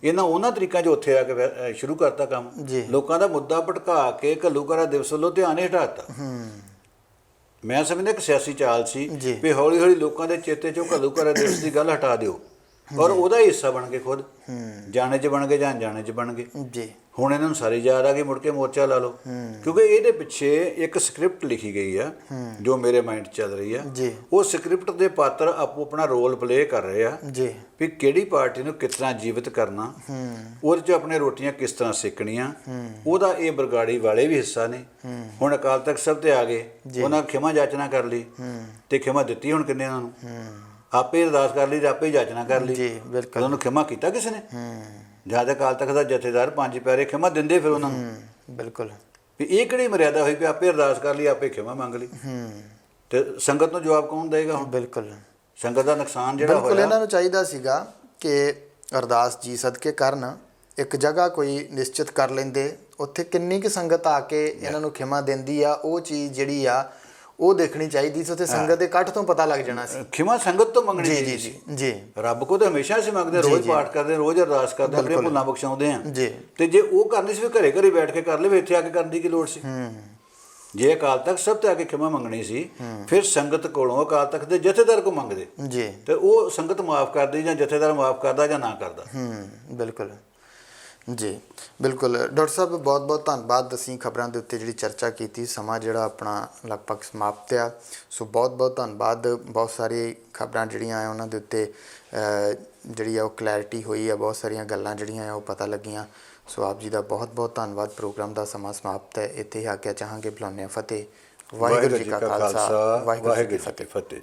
ਇਹਨਾਂ ਉਹਨਾਂ ਤਰੀਕਾਂ 'ਚ ਉੱਥੇ ਆ ਕੇ ਸ਼ੁਰੂ ਕਰਤਾ ਕੰਮ, ਲੋਕਾਂ ਦਾ ਮੁੱਦਾ ਭਟਕਾ ਕੇ ਘੱਲੂਘਾਰਾ ਦਿਵਸ ਵੱਲੋਂ ਧਿਆਨ ਹੀ ਹਟਾਤਾ। ਮੈਂ ਸਮਝਦਾ ਇੱਕ ਸਿਆਸੀ ਚਾਲ ਸੀ ਵੀ ਹੌਲੀ ਹੌਲੀ ਲੋਕਾਂ ਦੇ ਚੇਤੇ 'ਚੋਂ ਘੱਲੂਘਾਰਾ ਦਿਵਸ ਦੀ ਗੱਲ ਹਟਾ ਦਿਓ, ਔਰ ਉਹਦਾ ਹਿੱਸਾ ਬਣ ਕੇ ਖੁਦ ਜਾਣੇ 'ਚ ਬਣ ਗਏ ਜਾਂ ਅਣਜਾਣੇ 'ਚ ਬਣ ਗਏ ਜੀ। ਹੁਣ ਇਹਨਾਂ ਨੂੰ ਸਾਰੀ ਯਾਦ ਆ ਗਈ, ਮੁੜ ਕੇ ਮੋਰਚਾ ਲਾ ਲਓ, ਕਿਉਂਕਿ ਇਹਦੇ ਪਿੱਛੇ ਇੱਕ ਸਕ੍ਰਿਪਟ ਲਿਖੀ ਗਈ ਆ ਜੋ ਮੇਰੇ ਮਾਈਂਡ 'ਚ ਚੱਲ ਰਹੀ ਆ। ਉਹ ਸਕ੍ਰਿਪਟ ਦੇ ਪਾਤਰ ਆਪੋ ਆਪਣਾ ਰੋਲ ਪਲੇ ਕਰ ਰਹੇ ਆ ਵੀ ਕਿਹੜੀ ਪਾਰਟੀ ਨੂੰ ਕਿਸ ਤਰ੍ਹਾਂ ਜੀਵਿਤ ਕਰਨਾ, ਉਹਦੇ 'ਚ ਆਪਣੇ ਰੋਟੀਆਂ ਕਿਸ ਤਰ੍ਹਾਂ ਸੇਕਣੀਆਂ, ਉਹਦਾ ਇਹ ਬਰਗਾੜੀ ਵਾਲੇ ਵੀ ਹਿੱਸਾ ਨੇ। ਹੁਣ ਅਕਾਲ ਤਖ਼ਤ ਸਾਹਿਬ 'ਤੇ ਆ ਗਏ, ਉਹਨਾਂ ਖਿਮਾ ਜਾਚਨਾ ਕਰ ਲਈ ਤੇ ਖਿਮਾ ਦਿੱਤੀ ਹੁਣ ਕਿੰਨੇ ਉਹਨਾਂ ਨੂੰ, ਆਪੇ ਅਰਦਾਸ ਕਰ ਲਈ ਤੇ ਆਪੇ ਜਾਚਨਾ ਕਰ ਲਈ, ਉਹਨੂੰ ਖਿਮਾ ਕੀਤਾ ਕਿਸੇ ਨੇ? ਜਦ ਅਕਾਲ ਤਖ਼ਤ ਦਾ ਜਥੇਦਾਰ 5 ਪਿਆਰੇ ਖਿਮਾ ਦਿੰਦੇ ਫਿਰ ਉਹਨਾਂ ਨੂੰ, ਬਿਲਕੁਲ ਵੀ ਇਹ ਕਿਹੜੀ ਮਰਿਆਦਾ ਹੋਈ ਵੀ ਆਪੇ ਅਰਦਾਸ ਕਰ ਲਈ, ਆਪੇ ਖਿਮਾ ਮੰਗ ਲਈ। ਤੇ ਸੰਗਤ ਨੂੰ ਜਵਾਬ ਕੌਣ ਦੇਗਾ ਹੁਣ? ਬਿਲਕੁਲ ਸੰਗਤ ਦਾ ਨੁਕਸਾਨ ਜਿਹੜਾ ਬਿਲਕੁਲ ਹੋਇਆ। ਇਹਨਾਂ ਨੂੰ ਚਾਹੀਦਾ ਸੀਗਾ ਕਿ ਅਰਦਾਸ ਜੀ ਸਦਕੇ ਕਰਨ, ਇੱਕ ਜਗ੍ਹਾ ਕੋਈ ਨਿਸ਼ਚਿਤ ਕਰ ਲੈਂਦੇ, ਉੱਥੇ ਕਿੰਨੀ ਕੁ ਸੰਗਤ ਆ ਕੇ ਇਹਨਾਂ ਨੂੰ ਖਿਮਾ ਦਿੰਦੀ ਆ, ਉਹ ਚੀਜ਼ ਜਿਹੜੀ ਆ ਉਹ ਦੇਖਣੀ ਚਾਹੀਦੀ ਸੀ। ਉੱਥੇ ਸੰਗਤ ਦੇ ਇਕੱਠ ਤੋਂ ਪਤਾ ਲੱਗ ਜਾਣਾ ਸੀ। ਖਿਮਾ ਸੰਗਤ ਤੋਂ ਮੰਗਣੀ ਜੀ ਚਾਹੀਦੀ ਜੀ ਸੀ। ਜੀ ਰੱਬ ਕੋ ਤਾਂ ਹਮੇਸ਼ਾ ਅਸੀਂ ਮੰਗਦੇ, ਰੋਜ਼ ਪਾਠ ਕਰਦੇ, ਰੋਜ਼ ਅਰਦਾਸ ਕਰਦੇ, ਆਪਣੇ ਭੁੱਲਾਂ ਬਖਸ਼ਾਉਂਦੇ ਆ ਜੀ। ਤੇ ਜੇ ਉਹ ਕਰਨੀ ਸੀ ਫਿਰ ਘਰੇ ਘਰੇ ਬੈਠ ਕੇ ਕਰ ਲਵੇ, ਇੱਥੇ ਆ ਕੇ ਕਰਨ ਦੀ ਕੀ ਲੋੜ ਸੀ? ਜੇ ਅਕਾਲ ਤਖਤ ਸਭ ਤੇ ਆ ਕੇ ਖਿਮਾ ਮੰਗਣੀ ਸੀ, ਫਿਰ ਸੰਗਤ ਕੋਲੋਂ ਅਕਾਲ ਤਖਤ ਦੇ ਜਥੇਦਾਰ ਕੋ ਮੰਗਦੇ ਜੀ, ਤੇ ਉਹ ਸੰਗਤ ਮਾਫ ਕਰਦੀ ਜਾਂ ਜਥੇਦਾਰ ਮਾਫ ਕਰਦਾ ਜਾਂ ਨਾ ਕਰਦਾ। ਬਿਲਕੁਲ ਜੀ, ਬਿਲਕੁਲ। ਡਾਕਟਰ ਸਾਹਿਬ ਬਹੁਤ ਬਹੁਤ ਧੰਨਵਾਦ। ਅਸੀਂ ਖਬਰਾਂ ਦੇ ਉੱਤੇ ਜਿਹੜੀ ਚਰਚਾ ਕੀਤੀ, ਸਮਾਂ ਜਿਹੜਾ ਆਪਣਾ ਲਗਭਗ ਸਮਾਪਤ ਆ, ਸੋ ਬਹੁਤ ਬਹੁਤ ਧੰਨਵਾਦ। ਬਹੁਤ ਸਾਰੀ ਖਬਰਾਂ ਜਿਹੜੀਆਂ ਆ ਉਹਨਾਂ ਦੇ ਉੱਤੇ ਜਿਹੜੀ ਆ ਉਹ ਕਲੈਰਿਟੀ ਹੋਈ ਆ, ਬਹੁਤ ਸਾਰੀਆਂ ਗੱਲਾਂ ਜਿਹੜੀਆਂ ਆ ਉਹ ਪਤਾ ਲੱਗੀਆਂ। ਸੋ ਆਪ ਜੀ ਦਾ ਬਹੁਤ ਬਹੁਤ ਧੰਨਵਾਦ। ਪ੍ਰੋਗਰਾਮ ਦਾ ਸਮਾਂ ਸਮਾਪਤ ਹੈ, ਇੱਥੇ ਹੀ ਆਗਿਆ ਚਾਹਾਂਗੇ, ਬੁਲਾਉਂਦੇ ਹਾਂ ਫਤਿਹ। ਵਾਹਿਗੁਰੂ ਜੀ ਕਾ ਖਾਲਸਾ, ਵਾਹਿਗੁਰੂ ਜੀ ਕੀ ਫਤਿਹ।